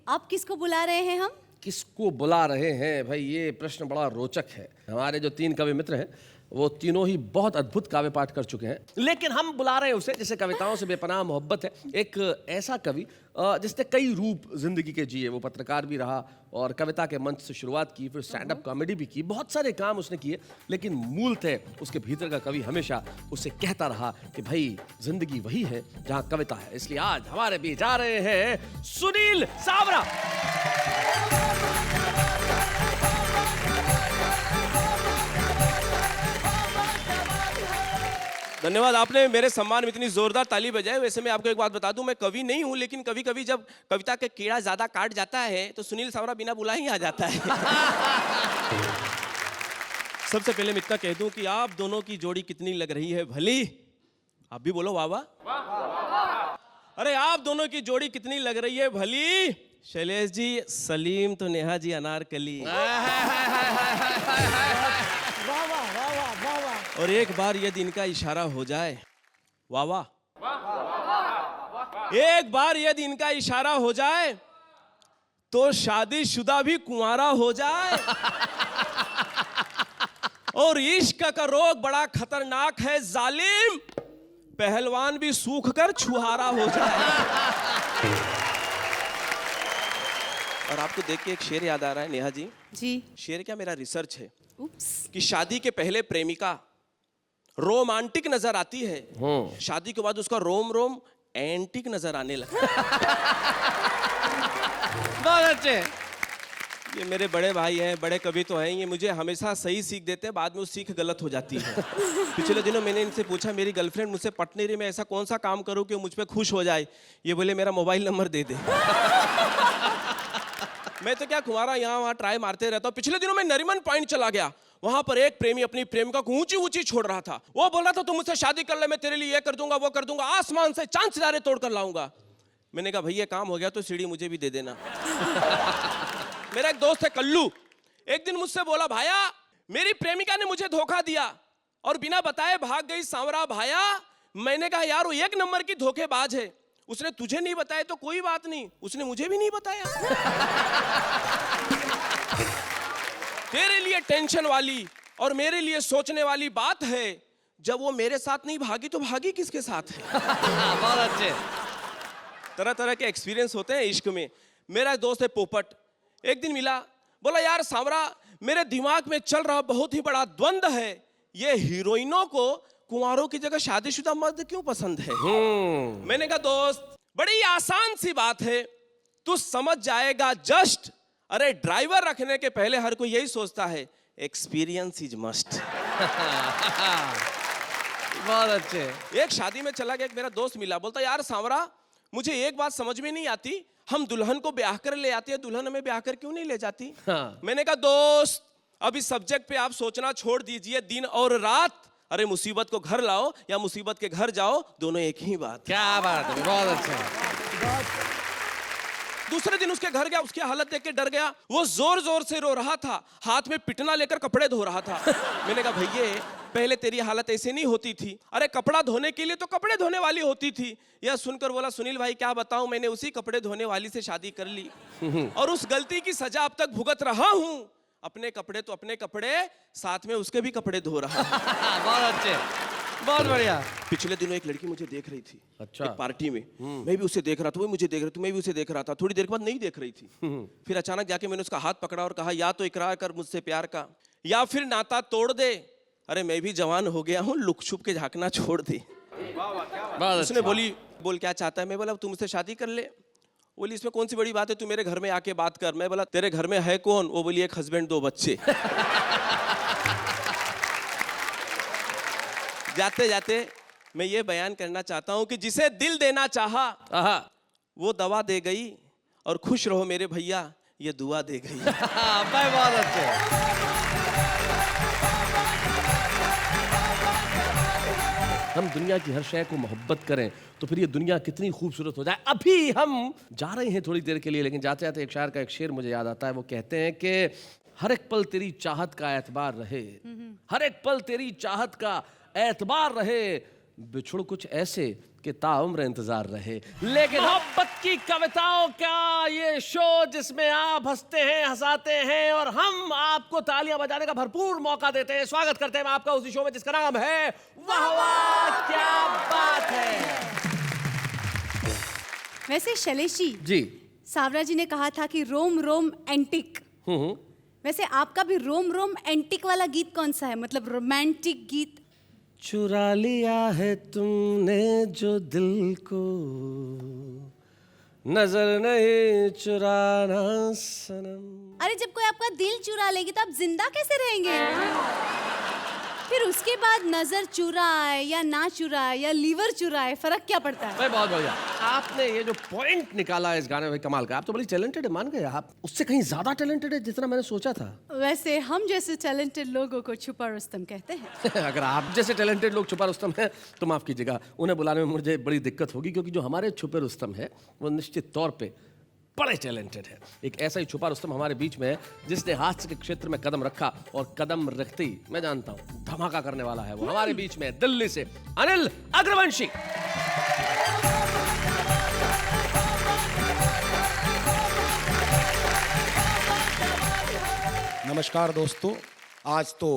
आप किसको बुला रहे हैं? हम किसको बुला रहे हैं भाई, ये प्रश्न बड़ा रोचक है। हमारे जो 3 कवि मित्र हैं वो तीनों ही बहुत अद्भुत काव्य पाठ कर चुके हैं, लेकिन हम बुला रहे हैं उसे, जैसे कविताओं से बेपनाह मोहब्बत है, एक ऐसा कवि जिसने कई रूप जिंदगी के जिए। वो पत्रकार भी रहा और कविता के मंच से शुरुआत की, फिर स्टैंड अप कॉमेडी भी की, बहुत सारे काम उसने किए, लेकिन मूलतः उसके भीतर का कवि हमेशा उससे कहता रहा कि भाई जिंदगी वही है जहां कविता है। इसलिए आज हमारे बीच आ रहे हैं सुनील सावरा। धन्यवाद, आपने मेरे सम्मान में इतनी जोरदार ताली बजाई। वैसे मैं आपको एक बात बता दूं, मैं कवि नहीं हूं, लेकिन कभी कभी जब कविता के कीड़ा ज्यादा काट जाता है तो सुनील सावरा बिना बुलाए ही आ जाता है। सबसे पहले मैं इतना कह दूं कि आप दोनों की जोड़ी कितनी लग रही है भली। आप भी बोलो वाह वाह। अरे आप दोनों की जोड़ी कितनी लग रही है भली। शैलेश जी सलीम तो नेहा जी अनारकली। और एक बार यदि इनका इशारा हो जाए, वाह वाह, एक बार यदि इनका इशारा हो जाए तो शादीशुदा भी कुंवारा हो जाए। और इश्क का रोग बड़ा खतरनाक है जालिम, पहलवान भी सूख कर छुहारा हो जाए। और आपको देख के एक शेर याद आ रहा है नेहा जी। जी। शेर क्या, मेरा रिसर्च है कि शादी के पहले प्रेमिका रोमांटिक नजर आती है, शादी के बाद उसका रोम रोम एंटिक नजर आने लगा। बहुत अच्छे। ये मेरे बड़े भाई हैं, बड़े कवि तो हैं, ये मुझे हमेशा सही सीख देते हैं, बाद में वो सीख गलत हो जाती है। पिछले दिनों मैंने इनसे पूछा, मेरी गर्लफ्रेंड मुझसे पट नहीं रही, मैं ऐसा कौन सा काम करूं कि वो मुझ पे खुश हो जाए। ये बोले मेरा मोबाइल नंबर दे दे। मैं तो क्या कुंवारा यहाँ वहाँ ट्राई मारते रहता हूँ। पिछले दिनों मैं नरीमन पॉइंट चला गया, वहां पर एक प्रेमी अपनी प्रेमिका को ऊंची ऊंची छोड़ रहा था। वो बोल रहा था तुम मुझसे शादी कर ले, मैं तेरे लिए ये कर दूंगा वो कर दूंगा, आसमान से चांद सितारे तोड़ कर लाऊंगा। मैंने कहा भैया काम हो गया तो सीढ़ी मुझे भी दे देना। मेरा एक दोस्त है कल्लू, एक दिन मुझसे बोला भाया मेरी प्रेमिका ने मुझे धोखा दिया और बिना बताए भाग गई सांवरा भाया। मैंने कहा यार वो एक नंबर की धोखेबाज है, उसने तुझे नहीं बताया तो कोई बात नहीं, उसने मुझे भी नहीं बताया। तेरे लिए टेंशन वाली और मेरे लिए सोचने वाली बात है, जब वो मेरे साथ नहीं भागी तो भागी किसके साथ है। बहुत अच्छे। तरह तरह के एक्सपीरियंस होते हैं इश्क में। मेरा दोस्त है पोपट, एक दिन मिला, बोला यार सांवरा मेरे दिमाग में चल रहा बहुत ही बड़ा द्वंद है, ये हीरोइनों को कुंवारों की जगह शादीशुदा मर्द क्यों पसंद है। मैंने कहा दोस्त बड़ी आसान सी बात है, तू समझ जाएगा जस्ट। अरे ड्राइवर रखने के पहले हर कोई यही सोचता है एक्सपीरियंस इज मस्ट। बहुत अच्छे। एक शादी में चला गया, एक मेरा दोस्त मिला, बोलता यार सांवरा मुझे एक बात समझ में नहीं आती, हम दुल्हन को ब्याह कर ले आते हैं, दुल्हन हमें ब्याह कर क्यों नहीं ले जाती। मैंने कहा दोस्त अब इस सब्जेक्ट पे आप सोचना छोड़ दीजिए, दिन और रात। अरे मुसीबत को घर लाओ या मुसीबत के घर जाओ, दोनों एक ही बात। क्या बात है, बहुत अच्छा। दूसरे दिन उसके घर गया, उसकी हालत देख के डर गया, वो जोर जोर से रो रहा था, हाथ में पिटना लेकर कपड़े धो रहा था। मैंने कहा भैया पहले तेरी हालत ऐसे नहीं होती थी, अरे कपड़ा धोने के लिए तो कपड़े धोने वाली होती थी। यह सुनकर बोला सुनील भाई क्या बताऊं, मैंने उसी कपड़े धोने वाली से शादी कर ली और उस गलती की सजा अब तक भुगत रहा हूं। अपने कपड़े तो अपने कपड़े, साथ में उसके भी कपड़े धो रहा। बहुत अच्छे, बहुत बढ़िया। पिछले दिनों एक लड़की मुझे देख रही थी, अच्छा, एक पार्टी में, मैं भी उसे देख रहा था, वो मुझे देख रही थी, मैं भी उसे देख रहा था। थोड़ी देर के बाद नहीं देख रही थी, फिर अचानक जाके मैंने उसका हाथ पकड़ा और कहा या तो इकरार कर मुझसे प्यार का या फिर नाता तोड़ दे। अरे मैं भी जवान हो गया हूँ, लुक छुप के झांकना छोड़ दे। उसने बोली बोल क्या चाहता है। मैं बोला तू मुझसे शादी कर ले। बोली इसमें कौन सी बड़ी बात है, तू मेरे घर में आके बात कर। मैं बोला तेरे घर में है कौन। वो बोली एक हस्बैंड 2 बच्चे। जाते जाते मैं ये बयान करना चाहता हूं कि जिसे दिल देना चाहा वो दवा दे गई, और खुश रहो मेरे भैया ये दुआ दे गई। बहुत अच्छे। हम दुनिया की हर शय को मोहब्बत करें तो फिर ये दुनिया कितनी खूबसूरत हो जाए। अभी हम जा रहे हैं थोड़ी देर के लिए, लेकिन जाते जाते एक शायर का एक शेर मुझे याद आता है। वो कहते हैं कि हर एक पल तेरी चाहत का एतबार रहे, हर एक पल तेरी चाहत का एतबार रहे, बिछुड़ कुछ ऐसे कि ताउम्र इंतजार रहे। लेकिन मोहब्बत की कविताओं का ये शो जिसमें आप हंसते हैं, हंसाते हैं और हम आपको तालियां बजाने का भरपूर मौका देते हैं। स्वागत करते हैं आपका उसी शो में जिसका नाम है वाह वाह क्या बात है। वैसे शैलेश जी, सावरा जी ने कहा था कि रोम रोम एंटिक। वैसे आपका भी रोम रोम एंटिक वाला गीत कौन सा है, मतलब रोमांटिक गीत? चुरा लिया है तुमने जो दिल को, नजर नहीं चुराना सनम। अरे जब कोई आपका दिल चुरा लेगी तो आप जिंदा कैसे रहेंगे? फिर उसके बाद नजर चुराए या ना चुराए या लीवर चुराए, फर्क क्या पड़ता है? भाई बहुत बढ़िया, आपने ये जो पॉइंट निकाला है इस गाने में, कमाल का। आप तो बड़ी टैलेंटेड है, मान गए आप। उससे कहीं ज्यादा टैलेंटेड है जितना मैंने सोचा था। वैसे हम जैसे टैलेंटेड लोगों को छुपा रुस्तम कहते हैं। अगर आप जैसे टैलेंटेड लोग छुपा रुस्तम हैं तो माफ कीजिएगा, उन्हें बुलाने में मुझे बड़ी दिक्कत होगी, क्योंकि जो हमारे छुपे रुस्तम है वो निश्चित तौर पे बड़े टैलेंटेड है। एक ऐसा ही छुपा रुस्तम हमारे बीच में है जिसने हास्य के क्षेत्र में कदम रखा और कदम रखते ही मैं जानता हूं धमाका करने वाला है। वो हमारे बीच में दिल्ली से अनिल अग्रवंशी। नमस्कार दोस्तों, आज तो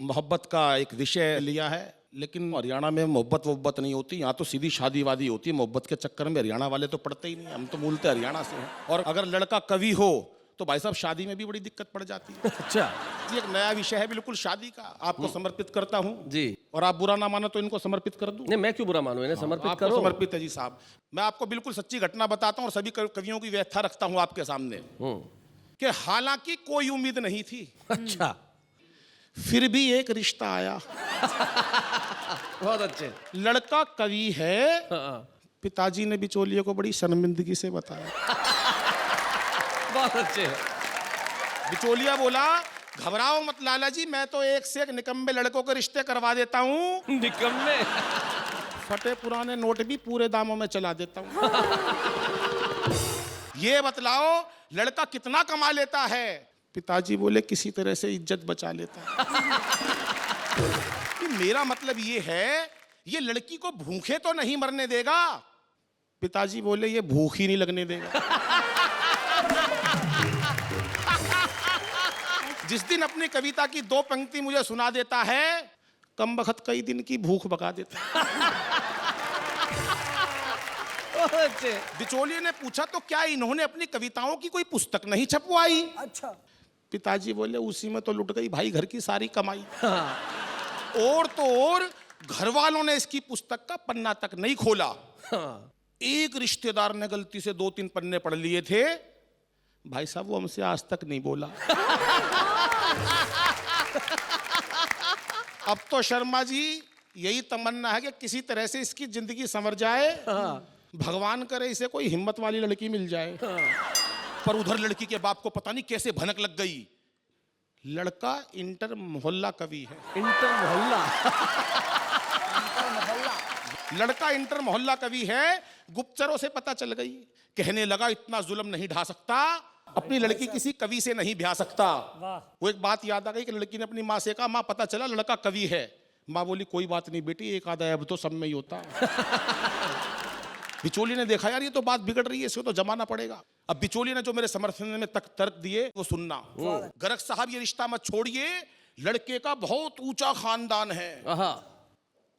मोहब्बत का एक विषय लिया है, लेकिन हरियाणा में मोहब्बत नहीं होती। यहाँ तो सीधी शादी वादी होती है। मोहब्बत के चक्कर में हरियाणा वाले तो पड़ते ही नहीं, हम तो मूलतः हरियाणा से हैं। और अगर लड़का कवि हो तो भाई साहब शादी में भी बड़ी दिक्कत पड़ जाती है। अच्छा जी, एक नया विषय है बिल्कुल शादी का, आपको समर्पित करता हूँ जी। और आप बुरा ना मानो तो इनको समर्पित कर दूं। नहीं, मैं क्यों बुरा मानूं, इन्हें समर्पित आपको करो। समर्पित है जी साहब। मैं आपको बिल्कुल सच्ची घटना बताता हूँ और सभी कवियों की व्याख्या रखता हूँ आपके सामने कि हालांकि कोई उम्मीद नहीं थी, अच्छा, फिर भी एक रिश्ता आया। बहुत अच्छे। लड़का कवि है, पिताजी ने बिचौलिए को बड़ी शर्मिंदगी से बताया। बहुत अच्छे। बिचौलिया बोला, घबराओ मत लाला जी, मैं तो एक से एक निकम्मे लड़कों के रिश्ते करवा देता हूँ। निकम्मे? फटे पुराने नोट भी पूरे दामों में चला देता हूँ। ये बतलाओ लड़का कितना कमा लेता है? पिताजी बोले, किसी तरह से इज्जत बचा लेता है। कि मेरा मतलब ये है, ये लड़की को भूखे तो नहीं मरने देगा? पिताजी बोले, ये भूख ही नहीं लगने देगा। जिस दिन अपनी कविता की 2 पंक्ति मुझे सुना देता है, कम बखत कई दिन की भूख भगा देता है। बिचौलिए ने पूछा, तो क्या इन्होंने अपनी कविताओं की कोई पुस्तक नहीं छपवाई? अच्छा। पिताजी बोले, उसी में तो लुट गई भाई घर की सारी कमाई। और तो और घर वालों ने इसकी पुस्तक का पन्ना तक नहीं खोला। एक रिश्तेदार ने गलती से 2-3 पन्ने पढ़ लिए थे, भाई साहब वो हमसे आज तक नहीं बोला। अब तो शर्मा जी यही तमन्ना है कि किसी तरह से इसकी जिंदगी संवर जाए। भगवान करे इसे कोई हिम्मत वाली लड़की मिल जाए। पर उधर लड़की के बाप को पता नहीं कैसे भनक लग गई, लड़का इंटर मोहल्ला कवि है। इंटर मोहल्ला? लड़का इंटर मोहल्ला कवि है। गुप्तचरों से पता चल गई, कहने लगा इतना जुल्म नहीं ढा सकता, अपनी लड़की किसी कवि से नहीं ब्याह सकता। वो एक बात याद आ गई कि लड़की ने अपनी माँ से कहा, माँ पता चला लड़का कवि है। माँ बोली, कोई बात नहीं बेटी, एक आधा अब तो सब में ही होता है। बिचौली ने देखा, यार ये तो बात बिगड़ रही है, इसको तो जमाना पड़ेगा। अब बिचौली ने जो मेरे समर्थन में तर्क दिए वो सुनना। गरग साहब, ये रिश्ता मत छोड़िए, लड़के का बहुत ऊंचा खानदान है।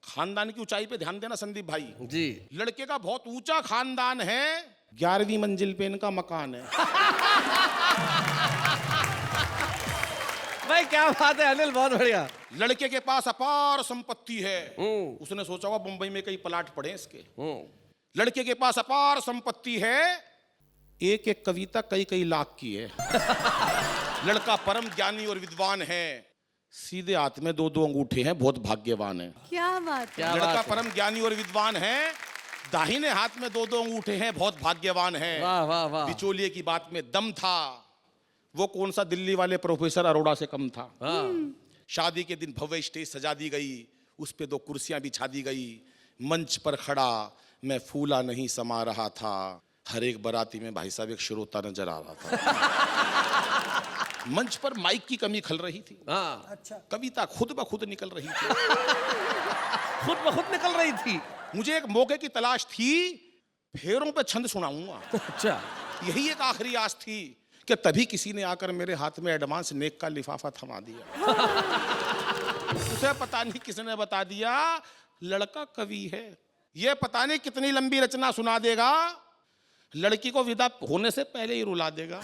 खानदान की ऊंचाई पे ध्यान देना संदीप भाई जी। लड़के का बहुत ऊंचा खानदान है, 11वीं मंजिल पे इनका मकान है। भाई क्या बात है अनिल, बहुत बढ़िया। लड़के के पास अपार संपत्ति है। उसने सोचा होगा मुंबई में कई प्लाट पड़े इसके। लड़के के पास अपार संपत्ति है, एक एक कविता कई कई लाख की है। लड़का परम ज्ञानी और विद्वान है, सीधे हाथ में 2-2 अंगूठे हैं, बहुत भाग्यवान है। क्या बात है। लड़का परम ज्ञानी और विद्वान है, दाहिने हाथ में 2-2 अंगूठे हैं, बहुत भाग्यवान है। वाह वाह वाह। बिचौलिए की बात में दम था, वो कौन सा दिल्ली वाले प्रोफेसर अरोड़ा से कम था। शादी के दिन भव्य स्टेज सजा दी गई, उस पे 2 कुर्सियां बिछा दी गई। मंच पर खड़ा मैं फूला नहीं समा रहा था, हर एक बराती में भाई साहब एक श्रोता नजर आ रहा था। मंच पर माइक की कमी खल रही थी। अच्छा। कविता खुद ब खुद निकल रही थी। खुद ब खुद निकल रही थी। मुझे एक मौके की तलाश थी, फेरों पे छंद सुनाऊंगा। अच्छा। यही एक आखिरी आस थी कि तभी किसी ने आकर मेरे हाथ में एडवांस नेक का लिफाफा थमा दिया। उसे पता नहीं किसने बता दिया लड़का कवि है, ये पता नहीं कितनी लंबी रचना सुना देगा, लड़की को विदा होने से पहले ही रुला देगा।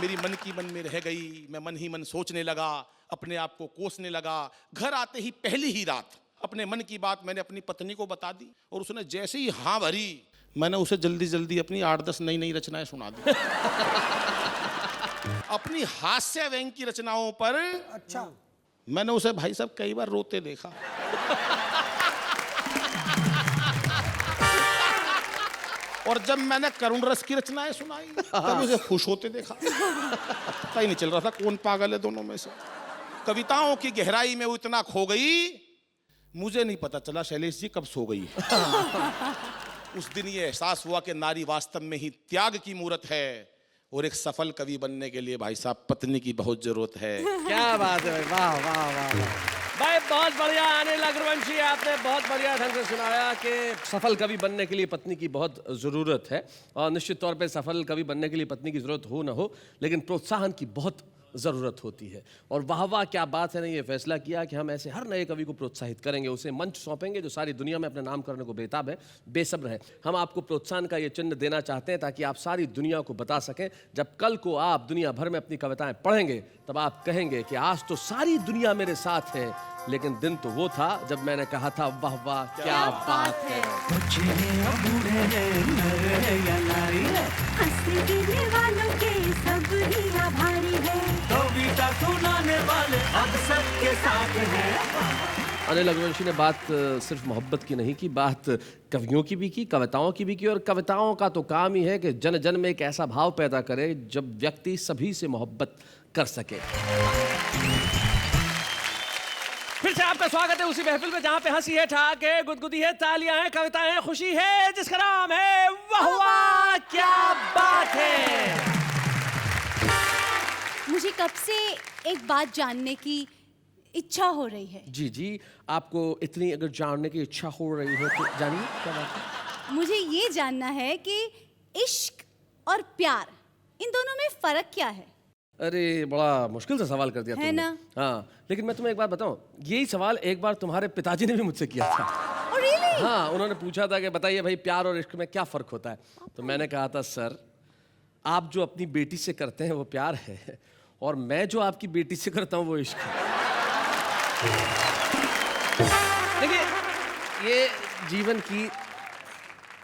मेरी मन की मन में रह गई, मैं मन ही मन सोचने लगा, अपने आप को कोसने लगा। घर आते ही पहली ही रात अपने मन की बात मैंने अपनी पत्नी को बता दी और उसने जैसे ही हाँ भरी, मैंने उसे जल्दी जल्दी अपनी 8-10 नई नई रचनाएं सुना दी। अपनी हास्य व्यंग की रचनाओं पर अच्छा मैंने उसे भाई साहब कई बार रोते देखा। और जब मैंने करुण रस की रचनाएं सुनाई तब उसे खुश होते देखा। पता ही नहीं चल रहा था कौन पागल है दोनों में से। कविताओं की गहराई में वो इतना खो गई, मुझे नहीं पता चला शैलेश जी कब सो गई। उस दिन ये एहसास हुआ कि नारी वास्तव में ही त्याग की मूरत है और एक सफल कवि बनने के लिए भाई साहब पत्नी की बहुत जरूरत है। क्या बात है भाई, वाह वाह वाह वाह भाई, बहुत बढ़िया। अनिल अग्रवंशी, आपने बहुत बढ़िया ढंग से सुनाया कि सफल कवि बनने के लिए पत्नी की बहुत ज़रूरत है। और निश्चित तौर पे सफल कवि बनने के लिए पत्नी की ज़रूरत हो ना हो, लेकिन प्रोत्साहन की बहुत ज़रूरत होती है। और वाह वाह क्या बात है, ने ये फैसला किया कि हम ऐसे हर नए कवि को प्रोत्साहित करेंगे, उसे मंच सौंपेंगे जो सारी दुनिया में अपने नाम करने को बेताब है, बेसब्र है। हम आपको प्रोत्साहन का ये चिन्ह देना चाहते हैं ताकि आप सारी दुनिया को बता सकें, जब कल को आप दुनिया भर में अपनी कविताएं पढ़ेंगे तब आप कहेंगे कि आज तो सारी दुनिया मेरे साथ है, लेकिन दिन तो वो था जब मैंने कहा था वाह वाह क्या बात है। अनिल रघुवंशी ने बात सिर्फ मोहब्बत की नहीं की, बात कवियों की भी की, कविताओं की भी की। और कविताओं का तो काम ही है कि जन जन में एक ऐसा भाव पैदा करे जब व्यक्ति सभी से मोहब्बत कर सके। फिर से आपका स्वागत है उसी महफिल में जहां पे हंसी है, ठाक है, गुदगुदी है, तालियां हैं, कविताएं हैं, खुशी है, जिसका नाम है वाह वाह क्या बात है। मुझे कब से एक बात जानने की इच्छा हो रही है। जी जी, आपको इतनी अगर जानने की इच्छा हो रही है तो जानिए क्या बात है। मुझे ये जानना है कि इश्क और प्यार, इन दोनों में फर्क क्या है? अरे बड़ा मुश्किल से सवाल कर दिया है तुमने। ना? हाँ, लेकिन मैं तुम्हें एक बात बताऊं, यही सवाल एक बार तुम्हारे पिताजी ने भी मुझसे किया था। Oh, really? हाँ, उन्होंने पूछा था कि बताइए भाई प्यार और इश्क में क्या फर्क होता है। तो मैंने कहा था सर, आप जो अपनी बेटी से करते हैं वो प्यार है, और मैं जो आपकी बेटी से करता हूँ वो इश्क है। देखिए, ये जीवन की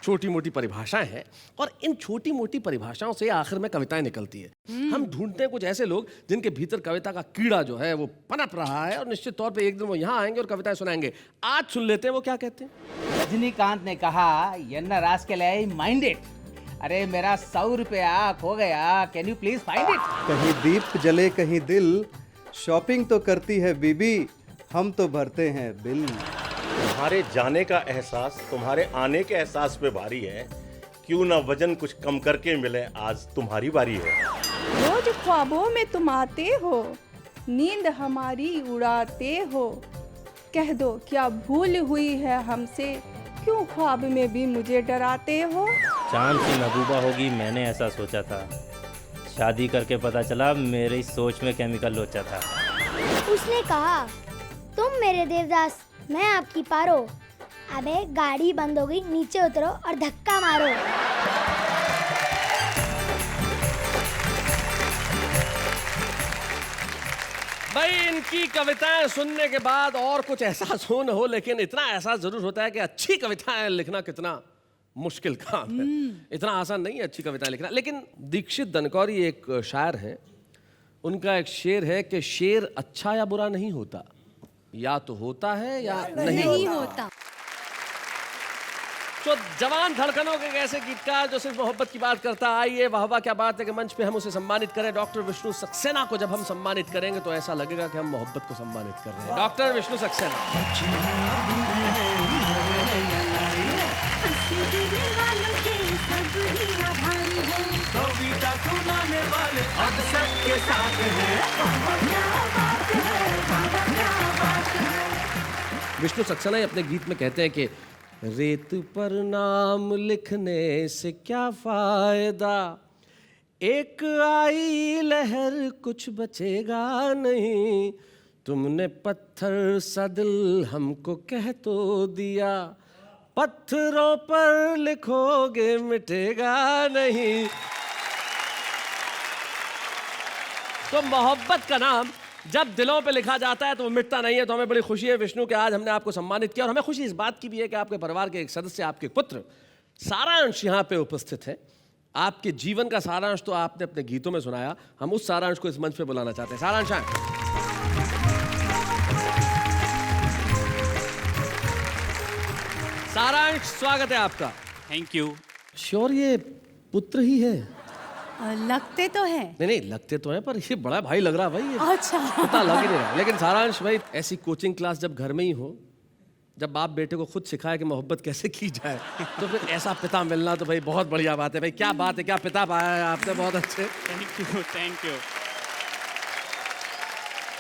छोटी मोटी परिभाषाएं हैं, और इन छोटी मोटी परिभाषाओं से आखिर में कविताएं निकलती है। हम ढूंढते हैं कुछ ऐसे लोग जिनके भीतर कविता का कीड़ा जो है वो पनप रहा है, और निश्चित तौर पे एक दिन वो यहाँ आएंगे और कविताएं सुनाएंगे। आज सुन लेते हैं वो क्या कहते हैं। रजनीकांत ने कहा यन्ना रास के लिए माइंडेड, अरे मेरा 100 रुपया खो गया, can you please find it. कहीं दीप जले कहीं दिल, शॉपिंग तो करती है बीबी, हम तो भरते हैं बिल। तुम्हारे जाने का एहसास तुम्हारे आने के एहसास पे भारी है, क्यों ना वजन कुछ कम करके मिले, आज तुम्हारी बारी है। रोज ख्वाबों में तुम आते हो, नींद हमारी उड़ाते हो, कह दो क्या भूल हुई है हमसे, क्यों ख्वाब में भी मुझे डराते हो। चांद सी महबूबा होगी मैंने ऐसा सोचा था, शादी करके पता चला मेरी सोच में केमिकल लोचा था। उसने कहा तुम मेरे देवदास, मैं आपकी पारो, अबे गाड़ी बंद हो गई, नीचे उतरो और धक्का मारो। भाई इनकी कविताएं सुनने के बाद और कुछ एहसास हो न हो, लेकिन इतना एहसास जरूर होता है कि अच्छी कविताएं लिखना कितना मुश्किल काम है। इतना आसान नहीं है अच्छी कविताएं लिखना। लेकिन दीक्षित दनकौरी एक शायर हैं, उनका एक शेर है कि शेर अच्छा या बुरा नहीं होता, या तो होता है या नहीं होता। तो जवान धड़कनों के ऐसे गीतकार जो सिर्फ मोहब्बत की बात करता, आइए वाह वाह क्या बात है कि मंच पे हम उसे सम्मानित करें। डॉक्टर विष्णु सक्सेना को जब हम सम्मानित करेंगे तो ऐसा लगेगा कि हम मोहब्बत को सम्मानित कर रहे हैं। डॉक्टर विष्णु सक्सेना। विष्णु सक्सेना अपने गीत में कहते हैं कि रेत पर नाम लिखने से क्या फायदा, एक आई लहर कुछ बचेगा नहीं, तुमने पत्थर सा दिल हमको कह तो दिया, पत्थरों पर लिखोगे मिटेगा नहीं। तो मोहब्बत का नाम जब दिलों पे लिखा जाता है तो वो मिटता नहीं है। तो हमें बड़ी खुशी है विष्णु कि आज हमने आपको सम्मानित किया, और हमें खुशी इस बात की भी है कि आपके परिवार के एक सदस्य, आपके पुत्र सारांश यहाँ पे उपस्थित है। आपके जीवन का सारांश तो आपने अपने गीतों में सुनाया, हम उस सारांश को इस मंच पे बुलाना चाहते हैं। सारांश आए। सारांश, स्वागत है आपका। Thank you. श्योर ये पुत्र ही है? लगते तो है। नहीं लगते तो है, पर ये बड़ा भाई लग रहा है भाई ये। अच्छा। पता लग ही नहीं रहा। लेकिन सारांश भाई, ऐसी कोचिंग क्लास जब घर में ही हो, जब बाप बेटे को खुद सिखाए कि मोहब्बत कैसे की जाए, तो फिर ऐसा पिता मिलना तो भाई बहुत बढ़िया बात है। भाई क्या बात है, क्या पिता पाया है आपने, बहुत अच्छे। Thank you.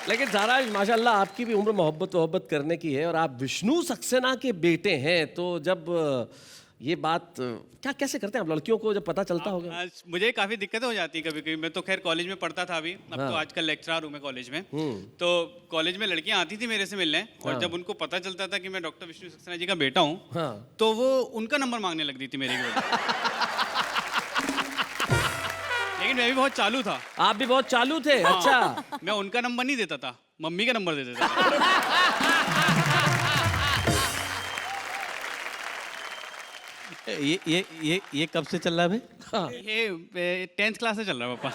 लेकिन सारांश माशाल्लाह आपकी भी उम्र मोहब्बत करने की है, और आप विष्णु सक्सेना के बेटे हैं। तो जब ये बात क्या कैसे करते हैं आप लड़कियों को जब पता चलता होगा? मुझे काफ़ी दिक्कत हो जाती है कभी कभी। मैं तो खैर कॉलेज में पढ़ता था अभी, अब हाँ। तो आजकल लेक्चरर हूँ मैं कॉलेज में। तो कॉलेज में लड़कियाँ आती थी मेरे से मिलने, और हाँ। जब उनको पता चलता था कि मैं डॉक्टर विष्णु सक्सेना जी का बेटा हूँ, हाँ। तो वो उनका नंबर मांगने लगती थी मेरे को। लेकिन मैं भी बहुत चालू था। आप भी बहुत चालू थे? हाँ। अच्छा। मैं उनका नंबर नहीं देता था, मम्मी का नंबर दे देता था। ये कब से चल रहा है भाई? हाँ। ये 10th क्लास से चल रहा है पापा।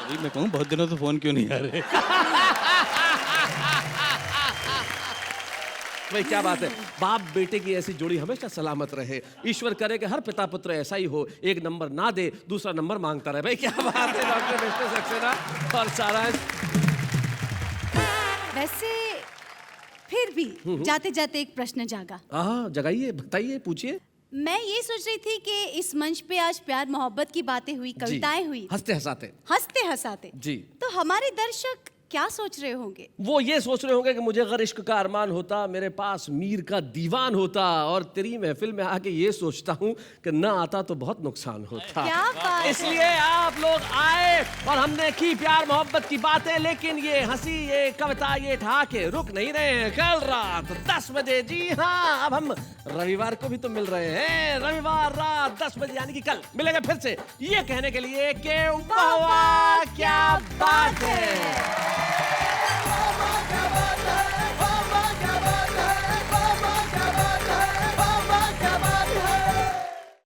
अभी मैं कहूँ बहुत दिनों से फोन क्यों नहीं आ रहे? भाई क्या बात है, बाप बेटे की ऐसी जोड़ी हमेशा सलामत रहे। ईश्वर करे कि हर पिता पुत्र ऐसा ही हो, एक नंबर ना दे दूसरा नंबर मांगता रहे। भाई क्या बात है डॉक्टर विष्णु सक्सेना और सारांश। वैसे फिर भी जाते जाते एक प्रश्न जागा। हाँ जगाइए, बताइए, पूछिए। मैं ये सोच रही थी कि इस मंच पे आज प्यार मोहब्बत की बातें हुई, कविताएं हुई, हंसते हंसाते हंसते हंसाते जी, तो हमारे दर्शक क्या सोच रहे होंगे? वो ये सोच रहे होंगे कि मुझे अगर इश्क का अरमान होता, मेरे पास मीर का दीवान होता, और तेरी महफिल में आके ये सोचता हूँ कि ना आता तो बहुत नुकसान होता। क्या बात है। इसलिए आप लोग आए और हमने की प्यार मोहब्बत की बातें, लेकिन ये हंसी, ये कविता, ये ठहाके रुक नहीं रहे हैं। कल रात 10 बजे, जी हाँ, अब हम रविवार को भी तो मिल रहे हैं। रविवार रात 10 बजे यानी कि कल मिलेंगे फिर से, ये कहने के लिए कि वाह वाह क्या बात है।